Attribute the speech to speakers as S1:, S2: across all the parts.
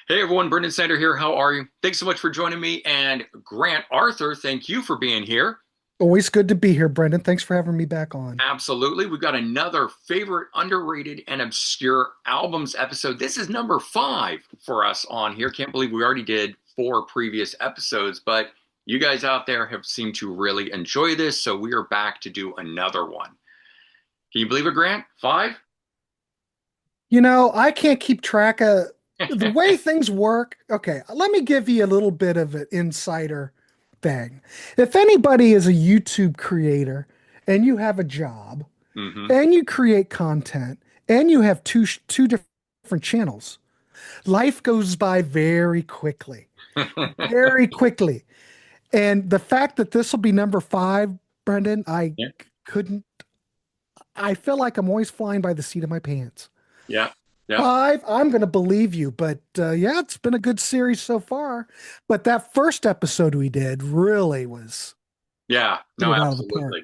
S1: Hey everyone, Brendan Sander here. How are you? Thanks so much for joining me. And Grant Arthur, thank you for being here.
S2: Always good to be here, Brendan. Thanks for having me back on.
S1: Absolutely. We've got another favorite, underrated, and obscure albums episode. This is number five for us on here. Can't believe we already did four previous episodes, but you guys out there have seemed to really enjoy this. So we are back to do another one. Can you believe it, Grant? Five?
S2: I can't keep track of the way things work. Okay, let me give you a little bit of an insider thing. If anybody is a YouTube creator and you have a job
S1: Hmm.
S2: and you create content and you have two different channels, life goes by very quickly, very quickly. And the fact that this will be number five, Brendan,
S1: Yeah.
S2: couldn't. I feel like I'm always flying by the seat of my pants.
S1: Yeah. Yeah.
S2: Five, I'm going to believe you, but yeah, it's been a good series so far. But that first episode we did really was
S1: Yeah.
S2: hit
S1: No,
S2: it out of the park.
S1: absolutely.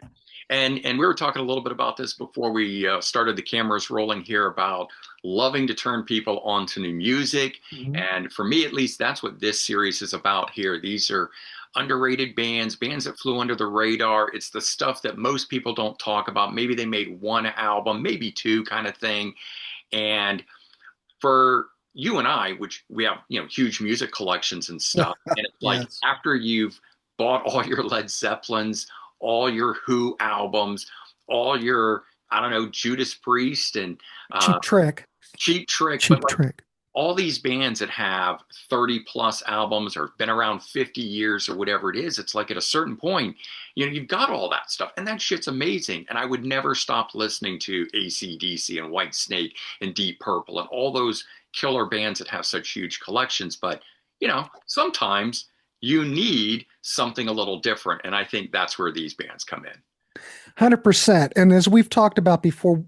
S1: And we were talking a little bit about this before we started the cameras rolling here about loving to turn people on to new music.
S2: Mhm.
S1: And for me, at least, that's what this series is about here. These are underrated bands, bands that flew under the radar. It's the stuff that most people don't talk about. Maybe they made one album, maybe two kind of thing. And for you and I, which we have, huge music collections and stuff, and it's like
S2: Yes.
S1: after you've bought all your Led Zeppelins, all your Who albums, all your, I don't know, Judas Priest and uh,
S2: Cheap trick.
S1: Cheap Trick, but
S2: Cheap
S1: like
S2: trick.
S1: all these bands that have 30 plus albums or been around 50 years or whatever it is, it's like at a certain point, you've got all that stuff and that shit's amazing. And I would never stop listening to AC/DC and White Snake and Deep Purple and all those killer bands that have such huge collections. But, sometimes you need something a little different. And I think that's where these bands come in.
S2: 100%. And as we've talked about before,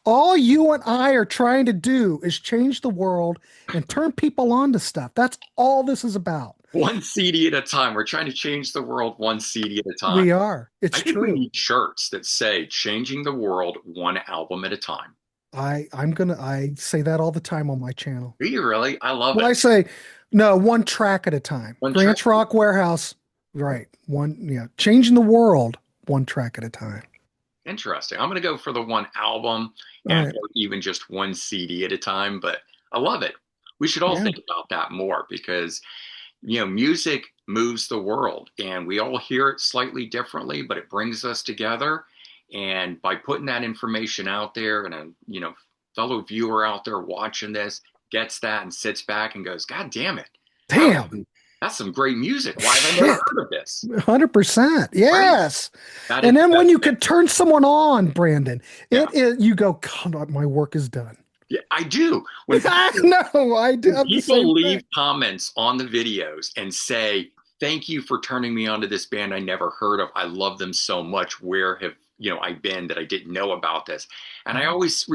S2: all you and I are trying to do is change the world and turn people on to stuff. That's all this is about.
S1: One CD at a time. We're trying to change the world one CD at a time.
S2: We are.
S1: I
S2: It's
S1: think we
S2: true.
S1: need shirts that say changing the world one album at a time.
S2: I say that all the time on my channel.
S1: Do you really? I love
S2: Well,
S1: it.
S2: I say no, one track at a time.
S1: One track.
S2: Grants Rock Warehouse, right? One, yeah, changing the world one track at a time.
S1: Interesting. I'm going to go for the one album
S2: All
S1: and
S2: right,
S1: or even just one CD at a time, but I love it. We should all
S2: yeah,
S1: think about that more because, music moves the world and we all hear it slightly differently, but it brings us together. And by putting that information out there and a, fellow viewer out there watching this gets that and sits back and goes, God damn it. That
S2: damn,
S1: That's some great music. Why have I never
S2: shit,
S1: heard of this?
S2: 100%,
S1: Right.
S2: yes.
S1: That is
S2: And then when
S1: that's
S2: you
S1: it.
S2: could turn someone on, Brandon,
S1: Yeah.
S2: it is you go, God, my work is done.
S1: Yeah, I do.
S2: I know, I do
S1: When
S2: have the
S1: people
S2: same
S1: leave
S2: thing.
S1: comments on the videos and say, "Thank you for turning me on to this band I never heard of. I love them so much. Where have I been that I didn't know about this?" And I
S2: Mhm.
S1: always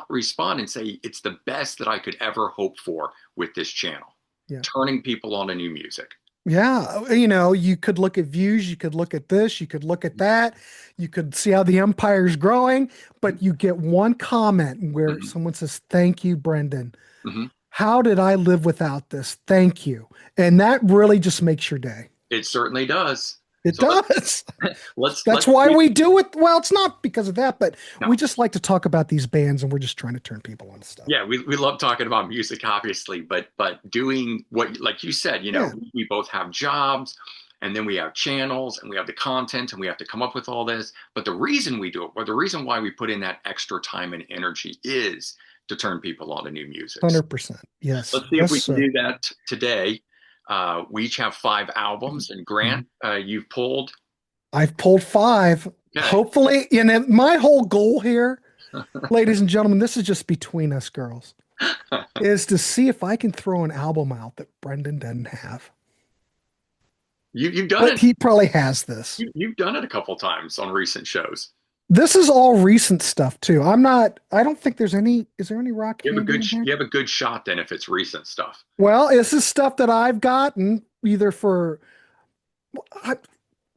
S1: respond and say, "It's the best that I could ever hope for with this channel,
S2: Yeah.
S1: turning people on to new music."
S2: Yeah, you could look at views, you could look at this, you could look at that, you could see how the empire's growing, but you get one comment where
S1: Mhm.
S2: someone says, "Thank you, Brendan.
S1: Mhm.
S2: How did I live without this? Thank you." And that really just makes your day.
S1: It certainly does.
S2: It
S1: So let's
S2: does.
S1: let's
S2: That's
S1: let's
S2: why
S1: keep
S2: we do it. Well, it's not because of that, but
S1: no.
S2: we just like to talk about these bands and we're just trying to turn people on to stuff.
S1: Yeah, we love talking about music, obviously, but doing what, like you said,
S2: Yeah.
S1: we both have jobs, and then we have channels, and we have the content, and we have to come up with all this. But the reason we do it, or the reason why we put in that extra time and energy, is to turn people on to new music. So
S2: 100%. Yes.
S1: let's see if
S2: Yes,
S1: we can
S2: sir.
S1: do that today. We each have five albums, and Grant,
S2: Mhm.
S1: you've pulled.
S2: I've pulled five.
S1: Okay.
S2: Hopefully, my whole goal here, ladies and gentlemen, this is just between us girls, is to see if I can throw an album out that Brendan doesn't have.
S1: You've done
S2: But
S1: it.
S2: he probably has this.
S1: You've done it a couple times on recent shows.
S2: This is all recent stuff too. I don't think is there any rock candy in here?
S1: You have a good shot then if it's recent stuff.
S2: Well, this is stuff that I've gotten either for, I,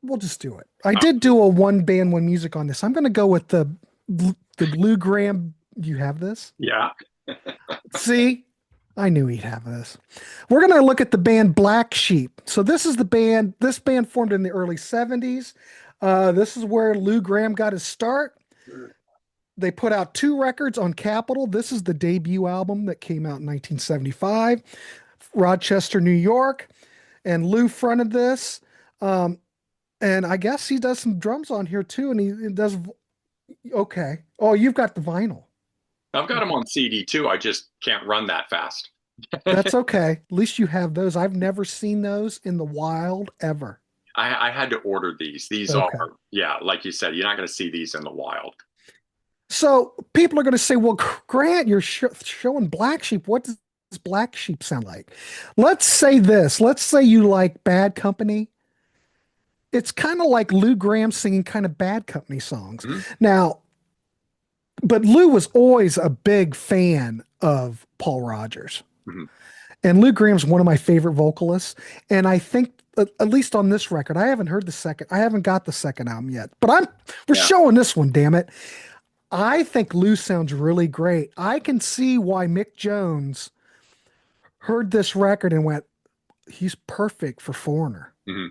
S2: we'll just do it. I did do a one band, one music on this. I'm going to go with the Blue Graham. You have this?
S1: Yeah.
S2: See? I knew he'd have this. We're going to look at the band Black Sheep. So this is the band. This band formed in the early 70s. This is where Lou Gramm got his start. They put out two records on Capitol. This is the debut album that came out in 1975, Rochester, New York. And Lou fronted this. Um, and I guess he does some drums on here too. And he does okay. Oh, you've got the vinyl.
S1: I've got them
S2: Okay.
S1: on CD too. I just can't run that fast.
S2: That's okay. At least you have those. I've never seen those in the wild ever.
S1: I had to order these. These are,
S2: Okay.
S1: yeah, like you said, you're not going to see these in the wild.
S2: So people are going to say, well, Grant, you're showing Black Sheep. What does Black Sheep sound like? Let's say this. Let's say you like Bad Company. It's kind of like Lou Gramm singing kind of Bad Company songs.
S1: Mhm.
S2: Now, but Lou was always a big fan of Paul Rogers.
S1: Mhm.
S2: And Lou Gramm's one of my favorite vocalists. And I think, at least on this record, I haven't heard the second, I haven't got the second album yet, but we're
S1: Yeah.
S2: showing this one, damn it. I think Lou sounds really great. I can see why Mick Jones heard this record and went, he's perfect for Foreigner.
S1: Mhm.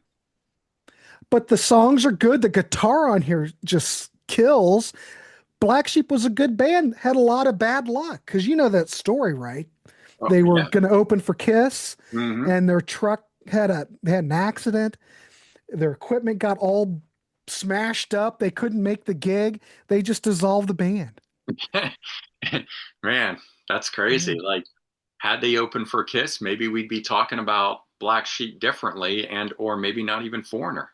S2: But the songs are good. The guitar on here just kills. Black Sheep was a good band, had a lot of bad luck because you know that story, right?
S1: Oh,
S2: They were
S1: yeah.
S2: going to open for Kiss
S1: Hmm.
S2: and their truck had an accident. Their equipment got all smashed up. They couldn't make the gig. They just dissolved the band.
S1: Man, that's crazy.
S2: Yeah.
S1: Like, had they opened for Kiss, maybe we'd be talking about Black Sheep differently, and or maybe not even Foreigner.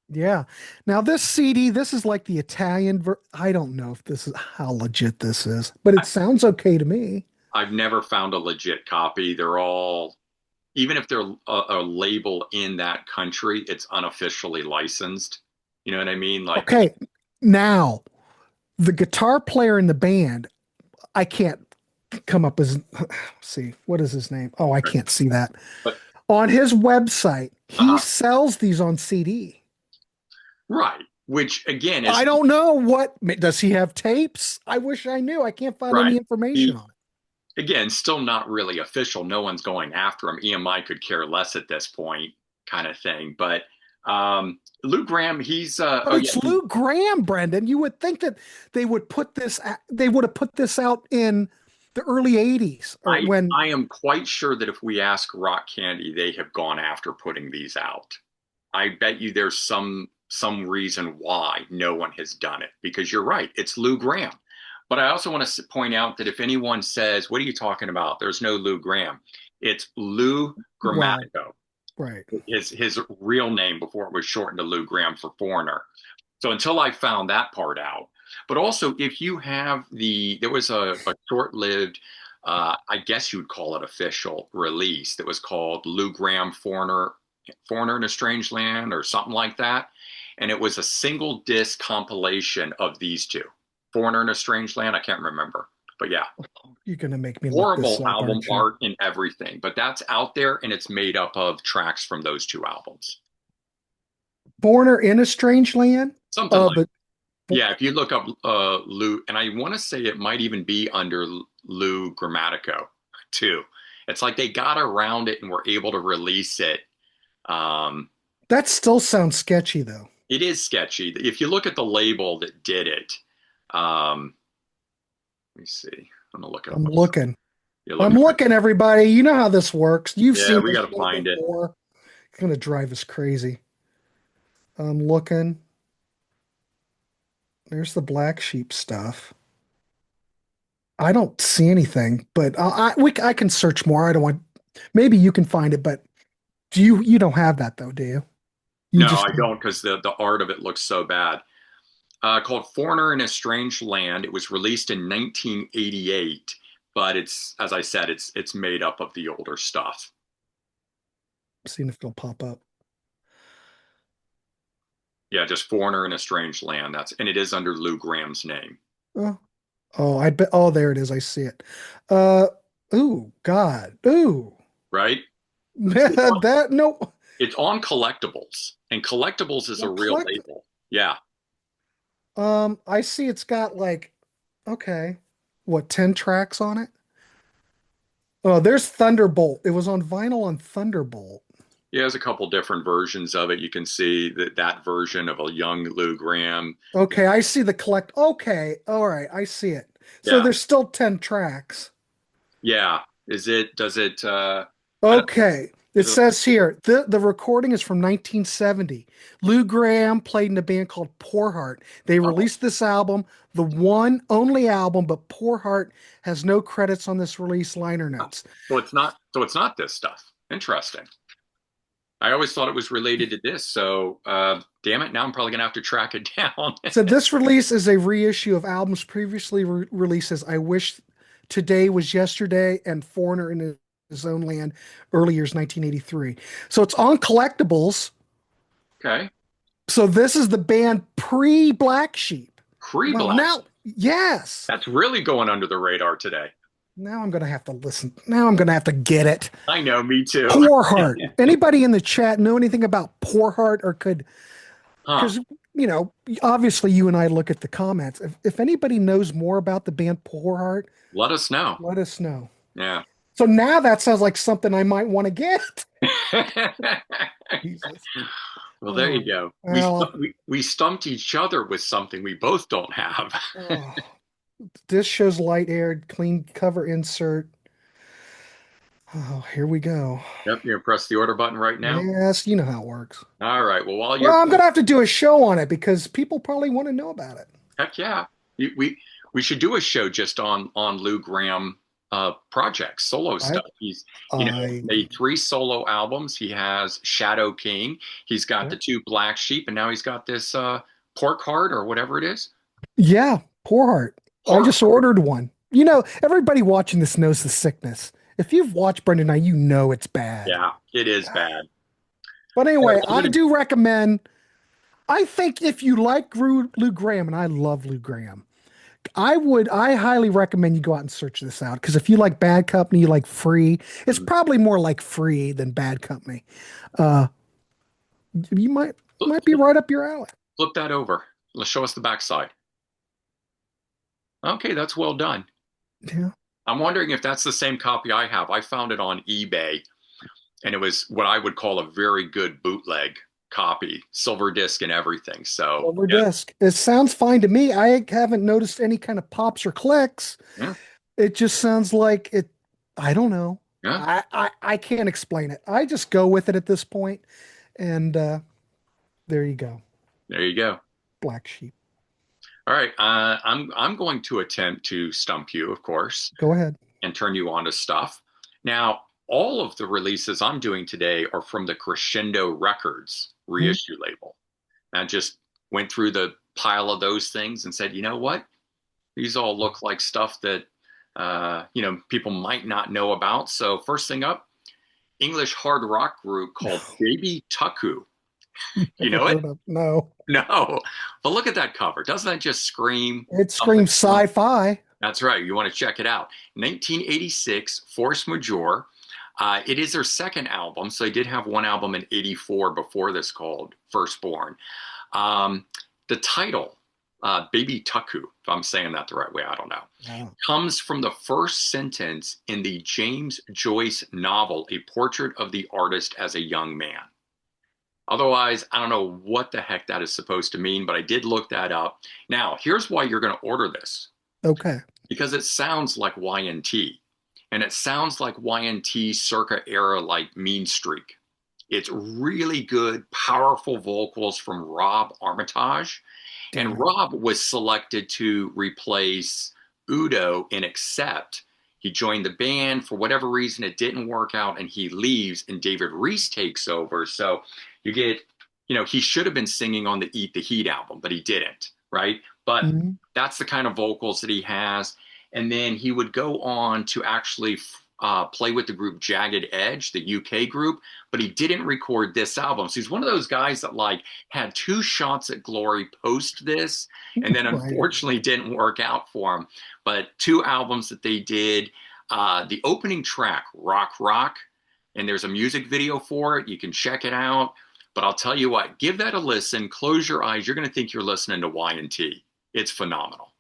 S2: Yeah. Now this CD, this is like the Italian I don't know if this is how legit this is, but it sounds okay to me.
S1: I've never found a legit copy. They're all, even if they're a label in that country, it's unofficially licensed. You know what I mean? Like,
S2: Okay. Now, the guitar player in the band, I can't come up as see, what is his name? Oh, I can't see that.
S1: but
S2: On his website, he
S1: uh,
S2: sells these on CD.
S1: right, which again is
S2: I don't know what does he have tapes? I wish I knew. I can't find
S1: right.
S2: any information
S1: He,
S2: on it.
S1: again, still not really official. No one's going after him. EMI could care less at this point, kind of thing. But Lou Graham, he's
S2: But
S1: oh yeah,
S2: it's Lou Gramm, Brendan. You would think that they would have put this out in the early 80s or when
S1: I am quite sure that if we ask Rock Candy, they have gone after putting these out. I bet you there's some reason why no one has done it because you're right, it's Lou Graham. But I also want to point out that if anyone says, "What are you talking about?" There's no Lou Graham. It's Lou
S2: well,
S1: Grammatico,
S2: right.
S1: his real name before it was shortened to Lou Graham for Foreigner. So until I found that part out, but also if you have there was a short-lived, I guess you would call it official release that was called Lou Graham Foreigner in a Strange Land or something like that, and it was a single disc compilation of these two, Foreigner in a Strange Land. I can't remember, but yeah,
S2: You're gonna make me look this
S1: horrible
S2: up,
S1: album
S2: aren't you?
S1: art and everything, but that's out there and it's made up of tracks from those two albums.
S2: Foreigner in a Strange Land?
S1: Something like
S2: But
S1: yeah, if you look up Lou, and I want to say it might even be under Lou Grammatico too. It's like they got around it and were able to release it. Um,
S2: that still sounds sketchy though.
S1: it is sketchy. If you look at the label that did it, um, let me see. I'm gonna look it up
S2: I'm
S1: myself.
S2: looking.
S1: You're
S2: I'm
S1: looking for
S2: looking, everybody. You know how this works. You've
S1: yeah,
S2: seen
S1: we
S2: this
S1: got to
S2: show
S1: find it.
S2: before. It's gonna drive us crazy. I'm looking. There's the Black Sheep stuff. I don't see anything, but I can search more. I don't want. Maybe you can find it, but you don't have that though, do you? You
S1: No,
S2: just
S1: I don't because the art of it looks so bad. Called Foreigner in a Strange Land. It was released in 1988, but it's as I said, it's made up of the older stuff.
S2: seeing if it'll pop up.
S1: Yeah, just Foreigner in a Strange Land. That's and it is under Lou Graham's name,
S2: Oh, oh, I bet. Oh, there it is. I see it. Uh, ooh, God, ooh,
S1: right?
S2: that no.
S1: It's on Collectibles, and Collectibles is a
S2: Well,
S1: real
S2: collect.
S1: label. Yeah,
S2: I see it's got like, okay, what, 10 tracks on it? Oh, there's Thunderbolt. It was on vinyl on Thunderbolt.
S1: Yeah, there's a couple different versions of it. You can see that version of a young Lou Gramm.
S2: Okay, I see the collect. Okay, all right, I see it. So
S1: Yeah,
S2: there's still 10 tracks.
S1: yeah. Does it, I don't,
S2: Okay. It
S1: is it,
S2: says here the recording is from 1970. Lou Gramm played in a band called Poor Heart. They
S1: oh,
S2: released this album, the one only album, but Poor Heart has no credits on this release liner notes.
S1: so it's not this stuff. Interesting. I always thought it was related to this. So, damn it. Now I'm probably going to have to track it down.
S2: So this release is a reissue of albums previously released as I Wish Today Was Yesterday and Foreigner in His Own Land, early years 1983. So it's on collectibles.
S1: Okay.
S2: So this is the band pre-Black Sheep. Well,
S1: Pre-black.
S2: now, yes.
S1: That's really going under the radar today.
S2: Now I'm gonna have to listen. Now I'm gonna have to get it.
S1: I know, me too.
S2: Poor Heart. Anybody in the chat know anything about Poor Heart or could,
S1: Huh.
S2: because obviously you and I look at the comments. If anybody knows more about the band Poor Heart,
S1: Let us know.
S2: let us know.
S1: Yeah.
S2: So now that sounds like something I might want to get. Jesus.
S1: Well, there you
S2: Oh,
S1: go.
S2: well,
S1: We stumped each other with something we both don't have.
S2: oh, this show's light aired, clean cover insert. Oh, here we go.
S1: Yep, you press the order button right now.
S2: Yes, you know how it works.
S1: All right. Well, while
S2: Well,
S1: you're
S2: I'm gonna have to do a show on it because people probably want to know about it.
S1: heck yeah, we should do a show just on Lou Gramm projects, solo
S2: I,
S1: stuff. He's
S2: I,
S1: made three solo albums. He has Shadow King. He's got the two Black Sheep, and now he's got this Pork Heart or whatever it is.
S2: yeah, Poor Heart. I
S1: Pork.
S2: just ordered one. Everybody watching this knows the sickness. If you've watched Brendan and I, you know it's bad.
S1: Yeah, it is bad.
S2: But
S1: All right,
S2: anyway,
S1: well,
S2: I do recommend. I think if you like Lou Gramm, and I love Lou Gramm, I highly recommend you go out and search this out because if you like Bad Company, you like Free, it's probably more like Free than Bad Company. Uh, you might be right up your alley.
S1: flip that over. Let's show us the backside. Okay, that's well done.
S2: Yeah.
S1: I'm wondering if that's the same copy I have. I found it on eBay, and it was what I would call a very good bootleg copy, silver disc and everything. So,
S2: Over
S1: yeah,
S2: disc. It sounds fine to me. I haven't noticed any kind of pops or clicks.
S1: yeah,
S2: It just sounds like it. I don't know.
S1: yeah.
S2: I can't explain it. I just go with it at this point, and there you go.
S1: There you go.
S2: Black sheep.
S1: All right, I'm going to attempt to stump you, of course,
S2: Go ahead.
S1: and turn you on to stuff. Now, all of the releases I'm doing today are from the Crescendo Records
S2: Hmm.
S1: reissue label. I just went through the pile of those things and said, you know what? These all look like stuff that people might not know about. So first thing up, English hard rock group called Baby Taku. You
S2: Never
S1: know it?
S2: heard of. No.
S1: No. But look at that cover. Doesn't that just scream
S2: It
S1: something
S2: screams
S1: fun?
S2: sci-fi.
S1: That's right. You want to check it out. 1986, Force Majeure. It is their second album. So they did have one album in 84 before this called Firstborn. The title, Baby Taku, if I'm saying that the right way, I don't know,
S2: Wow.
S1: comes from the first sentence in the James Joyce novel, A Portrait of the Artist as a Young Man. Otherwise, I don't know what the heck that is supposed to mean, but I did look that up. Now, here's why you're going to order this
S2: Okay.
S1: because it sounds like YNT, and it sounds like YNT circa era like Mean Streak. It's really good, powerful vocals from Rob Armitage.
S2: Damn
S1: And
S2: it.
S1: Rob was selected to replace Udo in Accept. He joined the band. For whatever reason, it didn't work out, and he leaves, and David Reese takes over. So you get, he should have been singing on the Eat the Heat album, but he didn't, right? But
S2: Mhm.
S1: that's the kind of vocals that he has. And then he would go on to actually play with the group Jagged Edge, the UK group, but he didn't record this album. So he's one of those guys that had two shots at glory post this, and then
S2: Right.
S1: unfortunately didn't work out for him. But two albums that they did, the opening track, Rock Rock, and there's a music video for it. You can check it out. But I'll tell you what, give that a listen. Close your eyes. You're going to think you're listening to Y&T. It's phenomenal.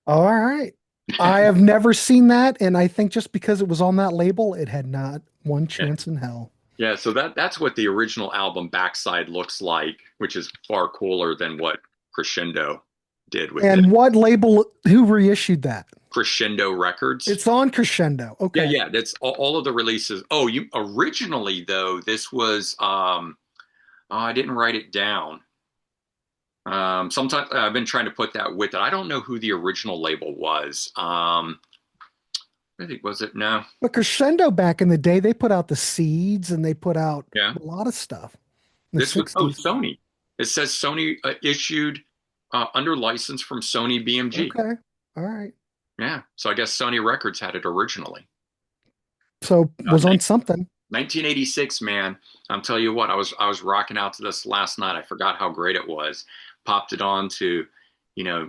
S2: All right. I have never seen that, and I think just because it was on that label, it had not one
S1: Yeah.
S2: chance in hell.
S1: Yeah, so that's what the original album backside looks like, which is far cooler than what Crescendo did with it.
S2: And what label, who reissued that?
S1: Crescendo Records.
S2: It's on Crescendo.
S1: Yeah,
S2: Okay.
S1: yeah, that's all of the releases. Oh, you originally though, this was oh, I didn't write it down. Sometimes I've been trying to put that with it. I don't know who the original label was. I think was it? No.
S2: But Crescendo back in the day, they put out the Seeds and they put out
S1: Yeah.
S2: a lot of stuff in the
S1: This was oh
S2: 60s.
S1: Sony. It says Sony issued under license from Sony BMG.
S2: Okay. All right.
S1: Yeah. So I guess Sony Records had it originally.
S2: So
S1: Uh,
S2: was on something.
S1: 1986, man. I'm telling you what, I was rocking out to this last night. I forgot how great it was. Popped it on to,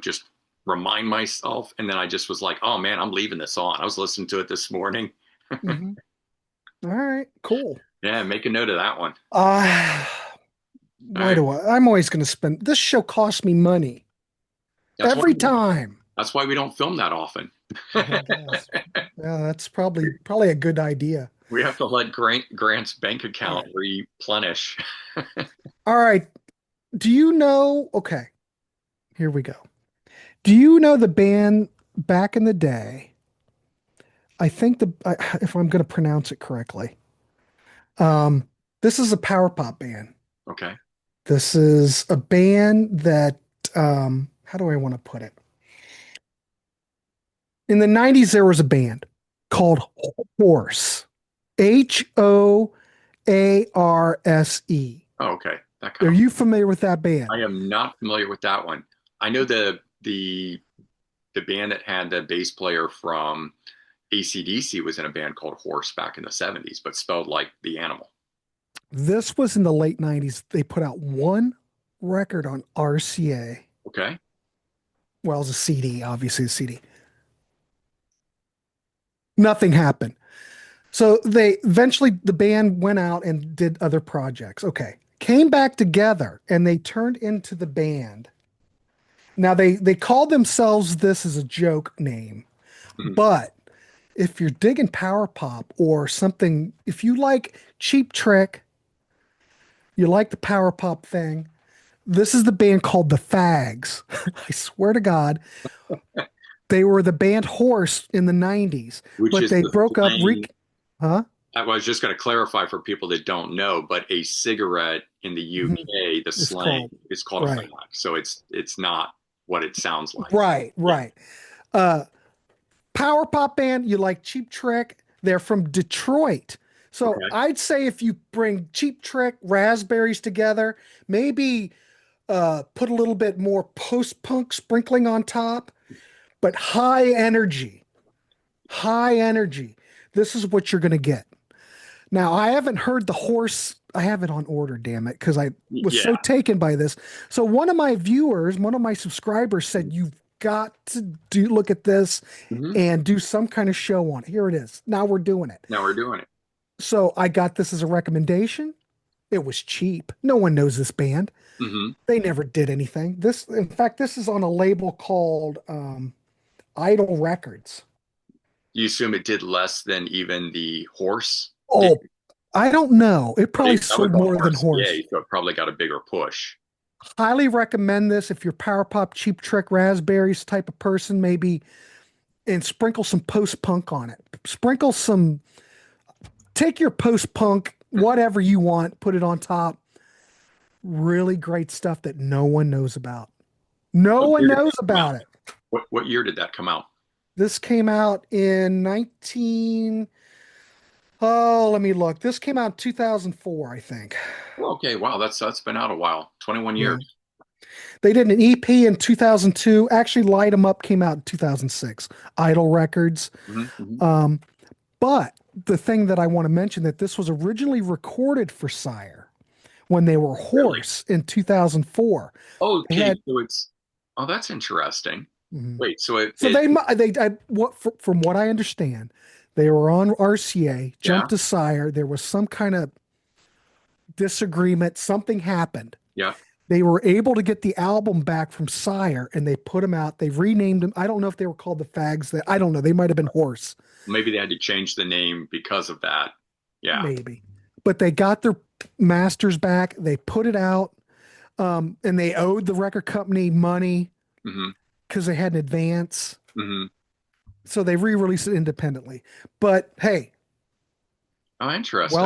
S1: just remind myself, and then I just was like, oh man, I'm leaving this on. I was listening to it this morning.
S2: Hmm. All right. Cool.
S1: Yeah, make a note of that one.
S2: Uh,
S1: All
S2: why
S1: right.
S2: do I'm always going to spend this show costs me money
S1: That's why
S2: every time.
S1: that's why we don't film that often.
S2: I guess. Yeah, that's probably a good idea.
S1: We have to let Grant's bank
S2: All
S1: account
S2: right.
S1: replenish.
S2: All right. Do you know? Okay, here we go. Do you know the band back in the day? I think if I'm going to pronounce it correctly, um, this is a power pop band.
S1: Okay.
S2: This is a band that, how do I want to put it? In the 90s, there was a band called Horse, Hoarse.
S1: Oh, okay. That kind
S2: Are
S1: of.
S2: you familiar with that band?
S1: I am not familiar with that one. I know the band that had the bass player from AC/DC was in a band called Horse back in the 70s, but spelled like the animal.
S2: This was in the late 90s. They put out one record on RCA.
S1: Okay.
S2: Well, it was a CD, obviously a CD. Nothing happened. So they eventually the band went out and did other projects. Okay. Came back together and they turned into the band. Now they called themselves this as a joke name,
S1: Mhm.
S2: but if you're digging power pop or something, if you like Cheap Trick, you like the power pop thing, this is the band called the Fags. I swear to God, they were the band Horse in the 90s,
S1: Which
S2: but
S1: is
S2: they
S1: the
S2: broke up.
S1: slang.
S2: Huh?
S1: I was just going to clarify for people that don't know, but a cigarette in the
S2: Mhm.
S1: UK, the
S2: It's
S1: slang
S2: called,
S1: is called a fag.
S2: right.
S1: So it's not what it sounds like.
S2: Right,
S1: Yeah.
S2: right. Uh, Power pop band, you like Cheap Trick. They're from Detroit. So
S1: Okay.
S2: I'd say if you bring Cheap Trick, Raspberries together, maybe put a little bit more post-punk sprinkling on top, but high energy. High energy. This is what you're going to get. Now, I haven't heard the Horse. I have it on order, damn it, because I was so
S1: Yeah.
S2: taken by this. So one of my viewers, one of my subscribers said, you've got to do look at this
S1: Hmm.
S2: and do some kind of show on it. Here it is. Now we're doing it.
S1: Now we're doing it.
S2: So I got this as a recommendation. It was cheap. No one knows this band.
S1: Hmm.
S2: They never did anything. In fact, this is on a label called Idol Records.
S1: You assume it did less than even the horse did.
S2: Oh, I don't know. It
S1: But
S2: probably
S1: that was
S2: sold
S1: on
S2: more than Horse.
S1: RCA, so it probably got a bigger push.
S2: Highly recommend this if you're power pop, cheap trick, raspberries type of person, maybe, and sprinkle some post punk on it. Sprinkle some, take your post punk, whatever you want, put it on top. Really great stuff that no one knows about. No
S1: What
S2: one
S1: year did
S2: knows
S1: that come out?
S2: about it.
S1: What year did that come out?
S2: This came out in 19, oh, let me look. This came out in 2004, I think.
S1: Oh, okay, wow, that's been out a while. 21
S2: Yeah.
S1: years.
S2: They did an EP in 2002. Actually, Light 'em Up came out in 2006. Idol Records.
S1: Hmm. Hmm.
S2: Um, but the thing that I want to mention that this was originally recorded for Sire when they were
S1: Really?
S2: Horse in 2004. They
S1: Okay,
S2: had
S1: so it's oh, that's interesting.
S2: mhm.
S1: Wait, so it,
S2: So
S1: it
S2: from what I understand, they were on RCA,
S1: yeah,
S2: jumped to Sire. There was some kind of disagreement. Something happened.
S1: yeah.
S2: They were able to get the album back from Sire and they put them out. They renamed them. I don't know if they were called the Fags. That I don't know. They might have been Horse,
S1: Maybe they had to change the name because of that. Yeah.
S2: maybe. But they got their masters back. They put it out, and they owed the record company money
S1: Hmm.
S2: because they had an advance.
S1: Hmm.
S2: So they re-released it independently. But hey,
S1: Oh, interesting.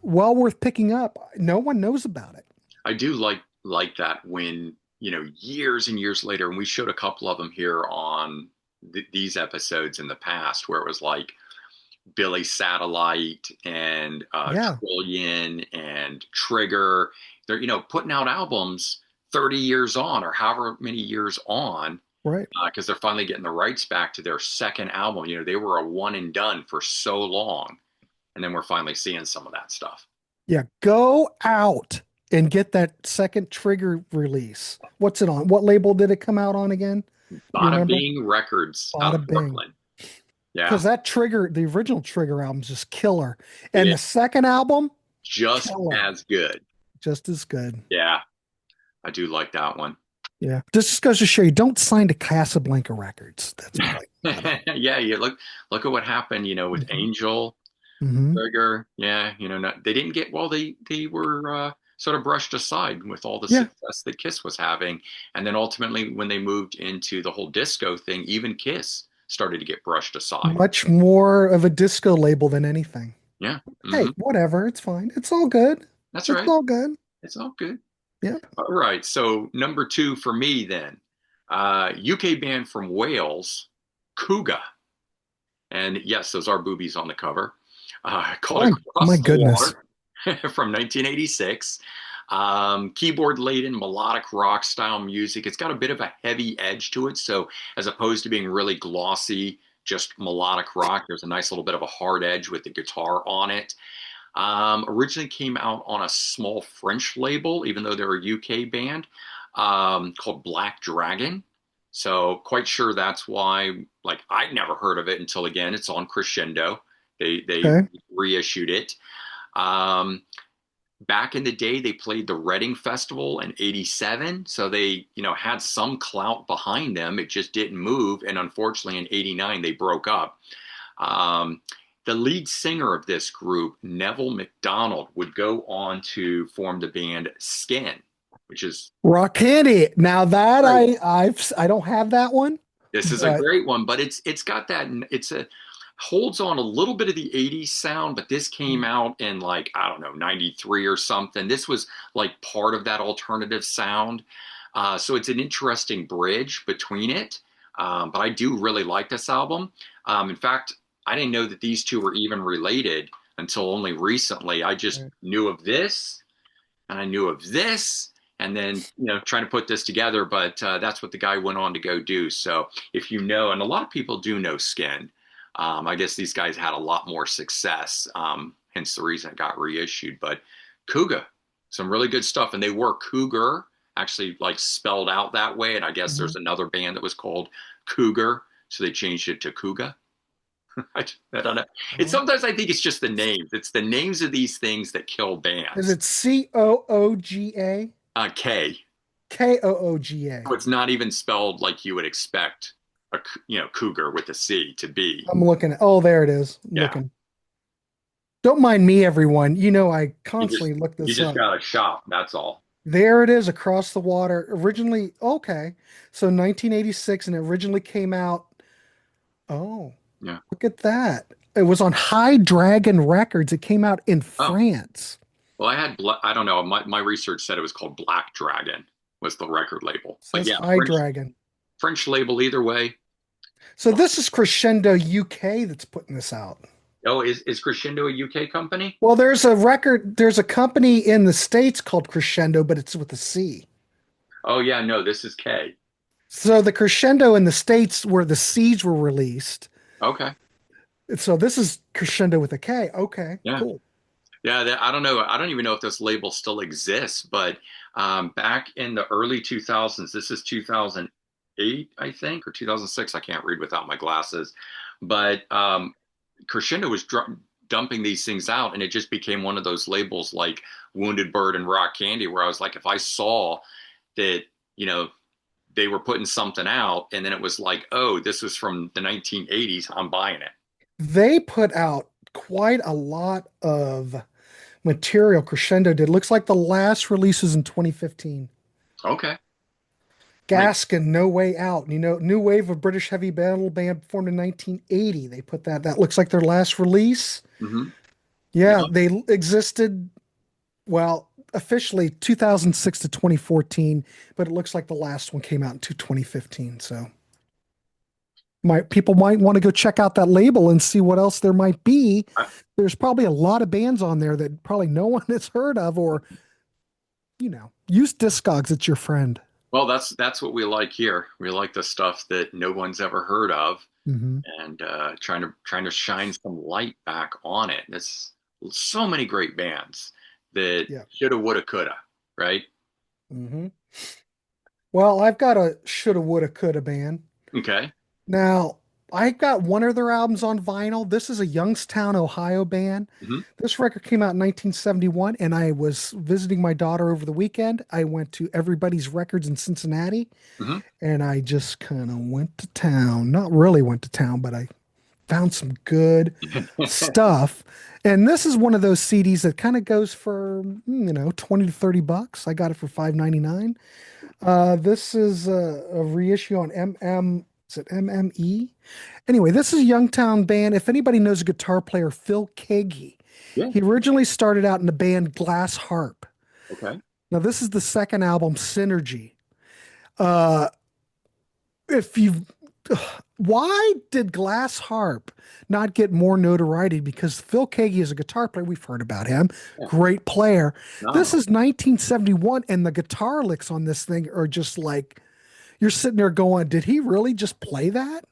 S2: well worth picking up. No one knows about it.
S1: I do like that when, years and years later, and we showed a couple of them here on these episodes in the past, where it was like Billy Satellite and
S2: Yeah,
S1: Trillion and Trigger. They're, putting out albums 30 years on or however many years on,
S2: right.
S1: because they're finally getting the rights back to their second album. They were a one and done for so long. And then we're finally seeing some of that stuff.
S2: Yeah, go out and get that second Trigger release. What's it on? What label did it come out on again? You
S1: Bada
S2: remember?
S1: Bing Records out
S2: Bada
S1: of
S2: Bing.
S1: Brooklyn. Yeah,
S2: Because that Trigger, the original Trigger album is just killer.
S1: it
S2: And
S1: is
S2: the second album,
S1: just
S2: killer.
S1: as good.
S2: Just as good.
S1: Yeah, I do like that one.
S2: Yeah. This just goes to show you don't sign to Casablanca Records. That's all
S1: Yeah, you look at what happened, with
S2: mm-hmm.
S1: Angel,
S2: Mm-hmm.
S1: Trigger. Yeah, they didn't get well. They were sort of brushed aside with all the
S2: Yeah.
S1: success that Kiss was having, and then ultimately when they moved into the whole disco thing, even Kiss started to get brushed aside.
S2: Much more of a disco label than anything.
S1: Yeah,
S2: Hey, whatever. It's fine. It's all good.
S1: that's
S2: It's
S1: right.
S2: all good.
S1: It's all good.
S2: Yeah.
S1: All right. So number two for me then, UK band from Wales, Couga, and yes, those are boobies on the cover. Called
S2: My
S1: Across the
S2: goodness.
S1: Water from 1986. Keyboard laden melodic rock style music. It's got a bit of a heavy edge to it. So as opposed to being really glossy, just melodic rock, there's a nice little bit of a hard edge with the guitar on it. Originally came out on a small French label, even though they're a UK band, called Black Dragon. So quite sure that's why, like, I'd never heard of it until again, it's on Crescendo. They
S2: Okay.
S1: reissued it. Um, Back in the day, they played the Reading Festival in '87, so they, had some clout behind them. It just didn't move, and unfortunately, in '89, they broke up. Um, the lead singer of this group, Neville McDonald, would go on to form the band Skin, which is
S2: Rock Candy. Now that
S1: great.
S2: I don't have that one,
S1: This is a
S2: but
S1: great one, but it's got that it's a holds on a little bit of the '80s sound, but this came out in like I don't know '93 or something. This was like part of that alternative sound, so it's an interesting bridge between it. But I do really like this album. In fact, I didn't know that these two were even related until only recently. I just knew of this and I knew of this, and then trying to put this together. But that's what the guy went on to go do. So if you know, and a lot of people do know Skin, I guess these guys had a lot more success, hence the reason it got reissued. But Cougar, some really good stuff, and they were Cougar, actually like spelled out that way. And I guess
S2: Mhm.
S1: there's another band that was called Cougar, so they changed it to Cougar. I don't know. It's
S2: Well,
S1: sometimes I think it's just the names. It's the names of these things that kill
S2: is
S1: bands.
S2: it Cooga?
S1: K.
S2: Kooga.
S1: So it's not even spelled like you would expect a cougar with a C to be.
S2: I'm looking at, oh, there it is. I'm
S1: Yeah,
S2: looking. Don't mind me, everyone. I
S1: you just
S2: constantly look
S1: you
S2: this
S1: just
S2: up.
S1: got to shop. That's all.
S2: There it is across the water. Originally, okay. So 1986, and it originally came out. Oh,
S1: Yeah.
S2: look at that. It was on High Dragon Records. It came out in
S1: Oh
S2: France.
S1: well, I don't know. My research said it was called Black Dragon was the record label.
S2: It
S1: But
S2: says
S1: yeah,
S2: High Dragon.
S1: French label either way.
S2: So this is Crescendo UK that's putting this out.
S1: Oh, is Crescendo a UK company?
S2: Well, there's a company in the States called Crescendo, but it's with a C.
S1: Oh yeah, no, this is K.
S2: So the Crescendo in the States where the C's were released.
S1: Okay.
S2: So this is Crescendo with a K. Okay,
S1: Yeah.
S2: cool.
S1: Yeah, I don't know. I don't even know if this label still exists, but back in the early 2000s, this is 2008, I think, or 2006. I can't read without my glasses. But Crescendo was dumping these things out, and it just became one of those labels like Wounded Bird and Rock Candy, where I was like, if I saw that, you know, they were putting something out, and then it was like, oh, this was from the 1980s, I'm buying it.
S2: They put out quite a lot of material. Crescendo did. Looks like the last release was in 2015.
S1: Okay. Like,
S2: Gaskin, No Way Out. You know, new wave of British heavy metal band formed in 1980. They put that. That looks like their last release.
S1: mm-hmm.
S2: Yeah,
S1: Yeah.
S2: they existed, well, officially 2006 to 2014, but it looks like the last one came out in 2015. So people might want to go check out that label and see what else there might be.
S1: I,
S2: There's probably a lot of bands on there that probably no one has heard of, or use Discogs. It's your friend.
S1: well, that's what we like here. We like the stuff that no one's ever heard of,
S2: Hmm.
S1: and trying to shine some light back on it. There's so many great bands that
S2: Yeah.
S1: shoulda, woulda, coulda, right?
S2: Hmm. Well, I've got a shoulda, woulda, coulda band.
S1: Okay.
S2: Now, I got one of their albums on vinyl. This is a Youngstown, Ohio band.
S1: Mm-hmm.
S2: This record came out in 1971, and I was visiting my daughter over the weekend. I went to Everybody's Records in Cincinnati,
S1: Mm-hmm.
S2: and I just kind of went to town. Not really went to town, but I found some good stuff. And this is one of those CDs that kind of goes for, 20 to 30 bucks. I got it for 5.99. This is a reissue on is it MME? Anyway, this is a Youngtown band. If anybody knows a guitar player, Phil Keaggy.
S1: Yeah.
S2: He originally started out in the band Glass Harp.
S1: Okay.
S2: Now, this is the second album, Synergy. Uh, if you Why did Glass Harp not get more notoriety? Because Phil Keaggy is a guitar player. We've heard about him.
S1: Yeah.
S2: Great player. This
S1: Phenomenal.
S2: is 1971, and the guitar licks on this thing are just like, you're sitting there going, did he really just play that?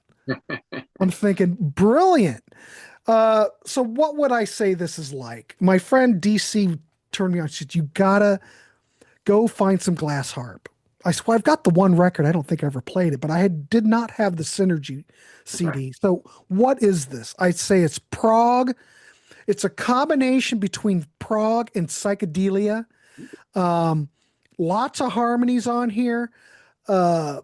S2: I'm thinking, brilliant. So what would I say this is like? My friend DC turned me on. She said, you gotta go find some Glass Harp. I swear I've got the one record. I don't think I ever played it, but did not have the Synergy
S1: Okay.
S2: CD. So what is this? I'd say it's prog. It's a combination between prog and psychedelia. Um, Lots of harmonies on here. Uh,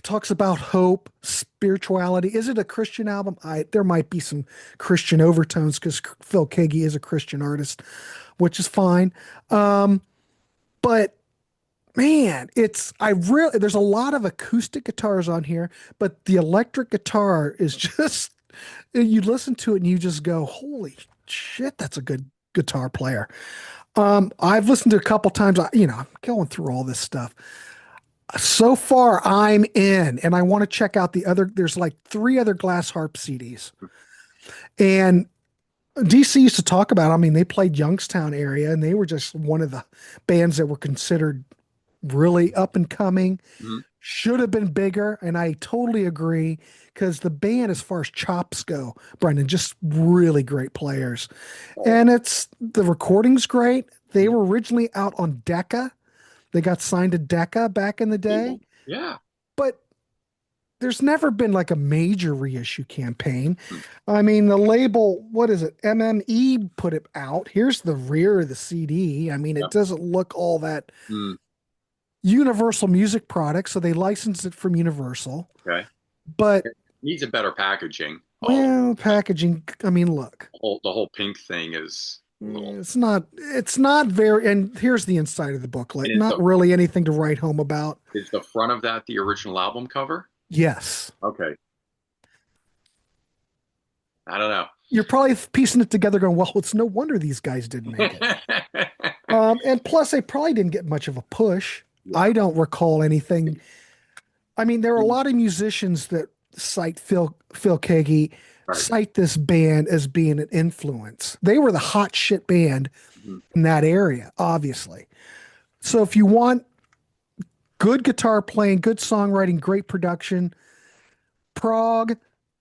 S2: Talks about hope, spirituality. Is it a Christian album? There might be some Christian overtones because Phil Keaggy is a Christian artist, which is fine. But man, there's a lot of acoustic guitars on here, but the electric guitar is just, you listen to it and you just go, holy shit, that's a good guitar player. I've listened to it a couple times. I'm going through all this stuff. So far, I'm in, and I want to check out the other. There's like three other Glass Harp CDs, and DC used to talk about. I mean, they played Youngstown area, and they were just one of the bands that were considered really up and coming.
S1: Mm-hmm.
S2: Should have been bigger, and I totally agree because the band, as far as chops go, Brendan, just really great players,
S1: Oh.
S2: and the recording's great. They
S1: Mhm.
S2: were originally out on Decca. They got signed to Decca back in the day,
S1: Yeah.
S2: but there's never been like a major reissue campaign.
S1: Mm.
S2: I mean, the label, what is it? MME put it out. Here's the rear of the CD. I mean,
S1: Yeah.
S2: it doesn't look all that
S1: Mm.
S2: Universal Music product, so they licensed it from Universal.
S1: Okay.
S2: But
S1: It needs a better packaging.
S2: well, packaging, I mean, look,
S1: The whole pink thing is a little.
S2: it's not very, and here's the inside of the booklet.
S1: And is
S2: Not
S1: the
S2: really anything to write home about.
S1: is the front of that the original album cover?
S2: Yes.
S1: Okay. I don't know.
S2: You're probably piecing it together going, well, it's no wonder these guys didn't make it. And plus, they probably didn't get much of a push.
S1: Yeah.
S2: I don't recall anything. I mean, there are a lot of musicians that cite Phil Keaggy,
S1: Right.
S2: cite this band as being an influence. They were the hot shit band
S1: Mhm.
S2: in that area, obviously. So if you want good guitar playing, good songwriting, great production, prog,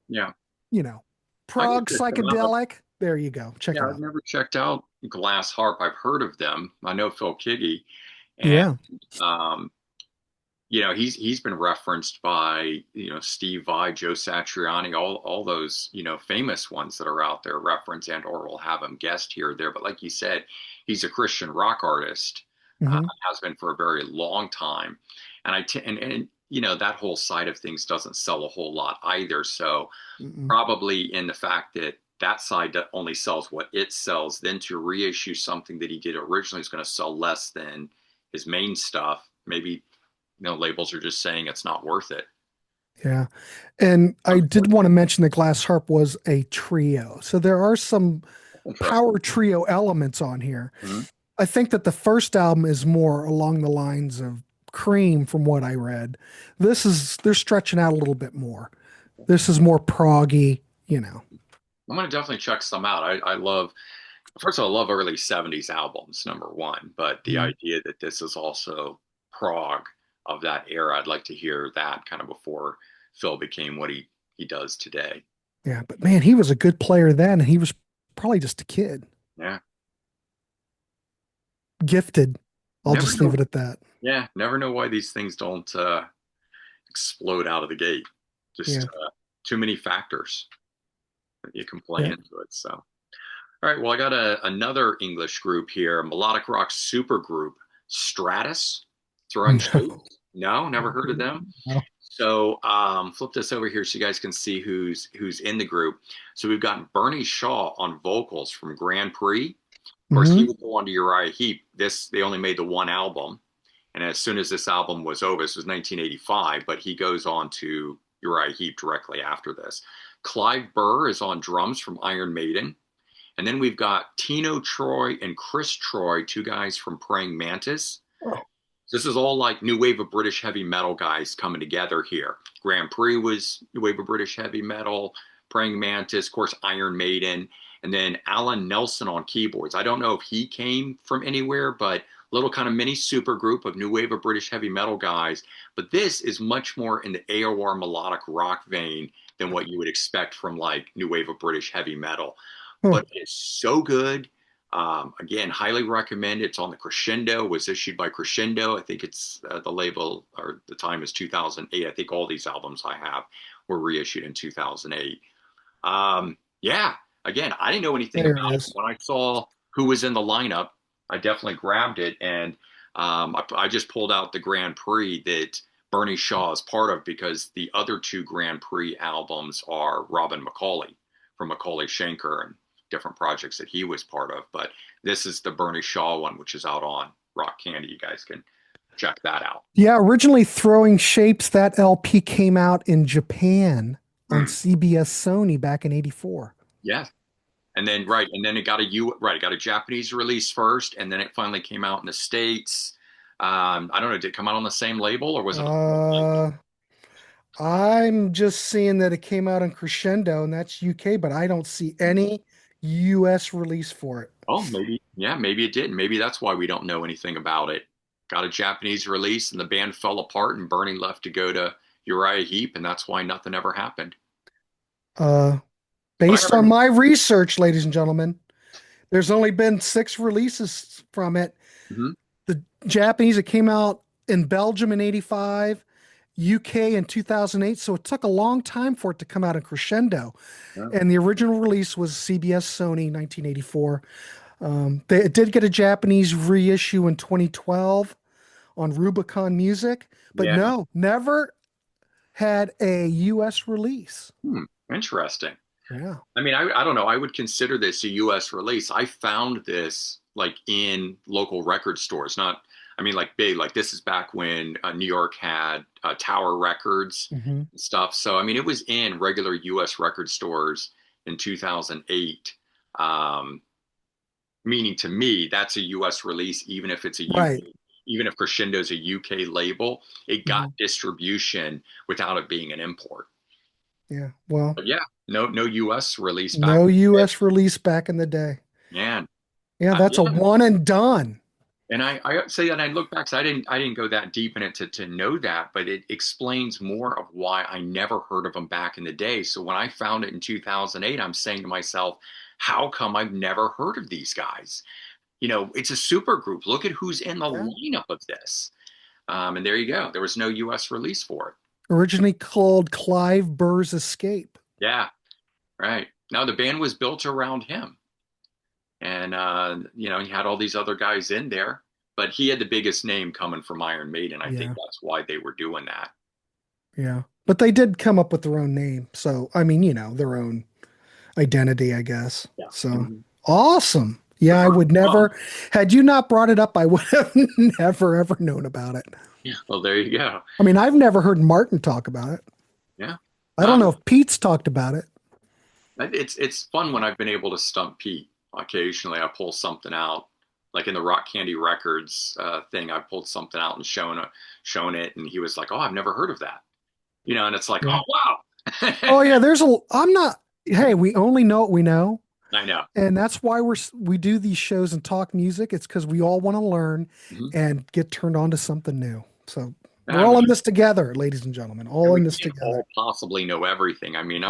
S1: Yeah.
S2: you know,
S1: I can
S2: prog
S1: check them out.
S2: psychedelic, there you go. Check
S1: Yeah,
S2: it
S1: I've
S2: out.
S1: never checked out Glass Harp. I've heard of them. I know Phil Kiggy, and
S2: Yeah.
S1: um, he's been referenced by Steve Vai, Joe Satriani, all those famous ones that are out there reference and or will have him guest here or there. But like you said, he's a Christian rock artist,
S2: Hmm.
S1: has been for a very long time, and and that whole side of things doesn't sell a whole lot either. So
S2: Mm-mm.
S1: probably in the fact that that side that only sells what it sells, then to reissue something that he did originally is going to sell less than his main stuff. Maybe labels are just saying it's not worth it.
S2: Yeah. And I did want to mention that Glass Harp was a trio. So there are some
S1: Interesting.
S2: power trio elements on here.
S1: Mhm.
S2: I think that the first album is more along the lines of Cream from what I read. They're stretching out a little bit more. This is more proggy, you know.
S1: I'm going to definitely check some out. I love, first of all, I love early 70s albums, number one, but the
S2: Mhm.
S1: idea that this is also prog of that era, I'd like to hear that kind of before Phil became what he does today.
S2: Yeah, but man, he was a good player then, and he was probably just a kid.
S1: Yeah.
S2: Gifted. I'll
S1: Never
S2: just leave
S1: know.
S2: it at that.
S1: Yeah. Never know why these things don't explode out of the gate. Just
S2: Yeah.
S1: too many factors that you can play
S2: Yeah.
S1: into it. So, all right. Well, I got another English group here, melodic rock super group, Stratus, throwing
S2: No.
S1: shapes. No, never heard of them.
S2: No.
S1: So flip this over here so you guys can see who's in the group. So we've got Bernie Shaw on vocals from Grand Prix. Of course, he
S2: Hmm.
S1: would go on to Uriah Heep. They only made the one album, and as soon as this album was over, this was 1985, but he goes on to Uriah Heep directly after this. Clive Burr is on drums from Iron Maiden. And then we've got Tino Troy and Chris Troy, two guys from Praying Mantis.
S2: Oh,
S1: This is all like new wave of British heavy metal guys coming together here. Grand Prix was new wave of British heavy metal, Praying Mantis, of course, Iron Maiden, and then Alan Nelson on keyboards. I don't know if he came from anywhere, but little kind of mini super group of new wave of British heavy metal guys. But this is much more in the AOR melodic rock vein than what you would expect from like new wave of British heavy metal.
S2: huh.
S1: But it's so good. Again, highly recommend. It's on the Crescendo. Was issued by Crescendo. I think it's the label or the time is 2008. I think all these albums I have were reissued in 2008. Yeah. Again, I didn't know anything
S2: There it
S1: about it.
S2: is.
S1: When I saw who was in the lineup, I definitely grabbed it, and I just pulled out the Grand Prix that Bernie Shaw is part of because the other two Grand Prix albums are Robin McCauley from Macaulay Schenker and different projects that he was part of. But this is the Bernie Shaw one, which is out on Rock Candy. You guys can check that out.
S2: Yeah, originally Throwing Shapes, that LP came out in Japan on
S1: Mm,
S2: CBS Sony back in 84.
S1: yeah. And then and then it got a Japanese release first, and then it finally came out in the States. I don't know, did it come out on the same label or was it a different label?
S2: Uh, I'm just seeing that it came out in Crescendo, and that's UK, but I don't see any US release for it.
S1: Oh, maybe, yeah, maybe it did. Maybe that's why we don't know anything about it. Got a Japanese release, and the band fell apart, and Bernie left to go to Uriah Heep, and that's why nothing ever happened.
S2: Uh,
S1: But I
S2: Based on
S1: never.
S2: my research, ladies and gentlemen, there's only been 6 releases from it.
S1: Mhm.
S2: The Japanese, it came out in Belgium in 85, UK in 2008. So it took a long time for it to come out in Crescendo.
S1: Yeah.
S2: And the original release was CBS Sony 1984. It did get a Japanese reissue in 2012 on Rubicon Music, but
S1: Yeah.
S2: no, never had a US release.
S1: Hmm. Interesting.
S2: Yeah.
S1: I mean, I don't know. I would consider this a U.S. release. I found this like in local record stores, not, I mean, like big, like this is back when New York had Tower Records
S2: Hmm.
S1: and stuff. So, I mean, it was in regular U.S. record stores in 2008. Um, Meaning to me, that's a U.S. release, even if it's a
S2: Right.
S1: UK, even if Crescendo's a UK label, it got
S2: Mhm.
S1: distribution without it being an import.
S2: Yeah. Well,
S1: But yeah, no US release back
S2: no
S1: in the day.
S2: US release back in the day.
S1: Man,
S2: Yeah, that's a
S1: yeah.
S2: one and done.
S1: And I say that I look back, so I didn't go that deep in it to know that, but it explains more of why I never heard of them back in the day. So when I found it in 2008, I'm saying to myself, how come I've never heard of these guys? It's a super group. Look at who's in the
S2: Yeah.
S1: lineup of this. And there you go. There was no US release for it.
S2: Originally called Clive Burr's Escape.
S1: Yeah, right. Now the band was built around him. And he had all these other guys in there, but he had the biggest name coming from Iron Maiden. I think
S2: Yeah,
S1: that's why they were doing that.
S2: yeah. But they did come up with their own name. So, I mean, their own identity, I guess.
S1: Yeah.
S2: So
S1: Mhm.
S2: awesome.
S1: The
S2: Yeah, I
S1: first
S2: would
S1: song.
S2: never, had you not brought it up, I would have never, ever known about it.
S1: Yeah. Well, there you go.
S2: I mean, I've never heard Martin talk about it.
S1: Yeah.
S2: I don't know if Pete's talked about it.
S1: It's fun when I've been able to stump Pete. Occasionally, I pull something out, like in the Rock Candy Records thing. I pulled something out and shown it, and he was like, "Oh, I've never heard of that." And it's like,
S2: Yeah.
S1: "Oh, wow."
S2: Oh yeah, I'm not, hey, we only know what we know.
S1: I know.
S2: And that's why we do these shows and talk music. It's because we all want to learn
S1: Mhm.
S2: and get turned on to something new. So we're
S1: I
S2: all
S1: mean,
S2: in this together, ladies and gentlemen,
S1: and
S2: all
S1: we
S2: in this
S1: can't
S2: together.
S1: all possibly know everything. I mean,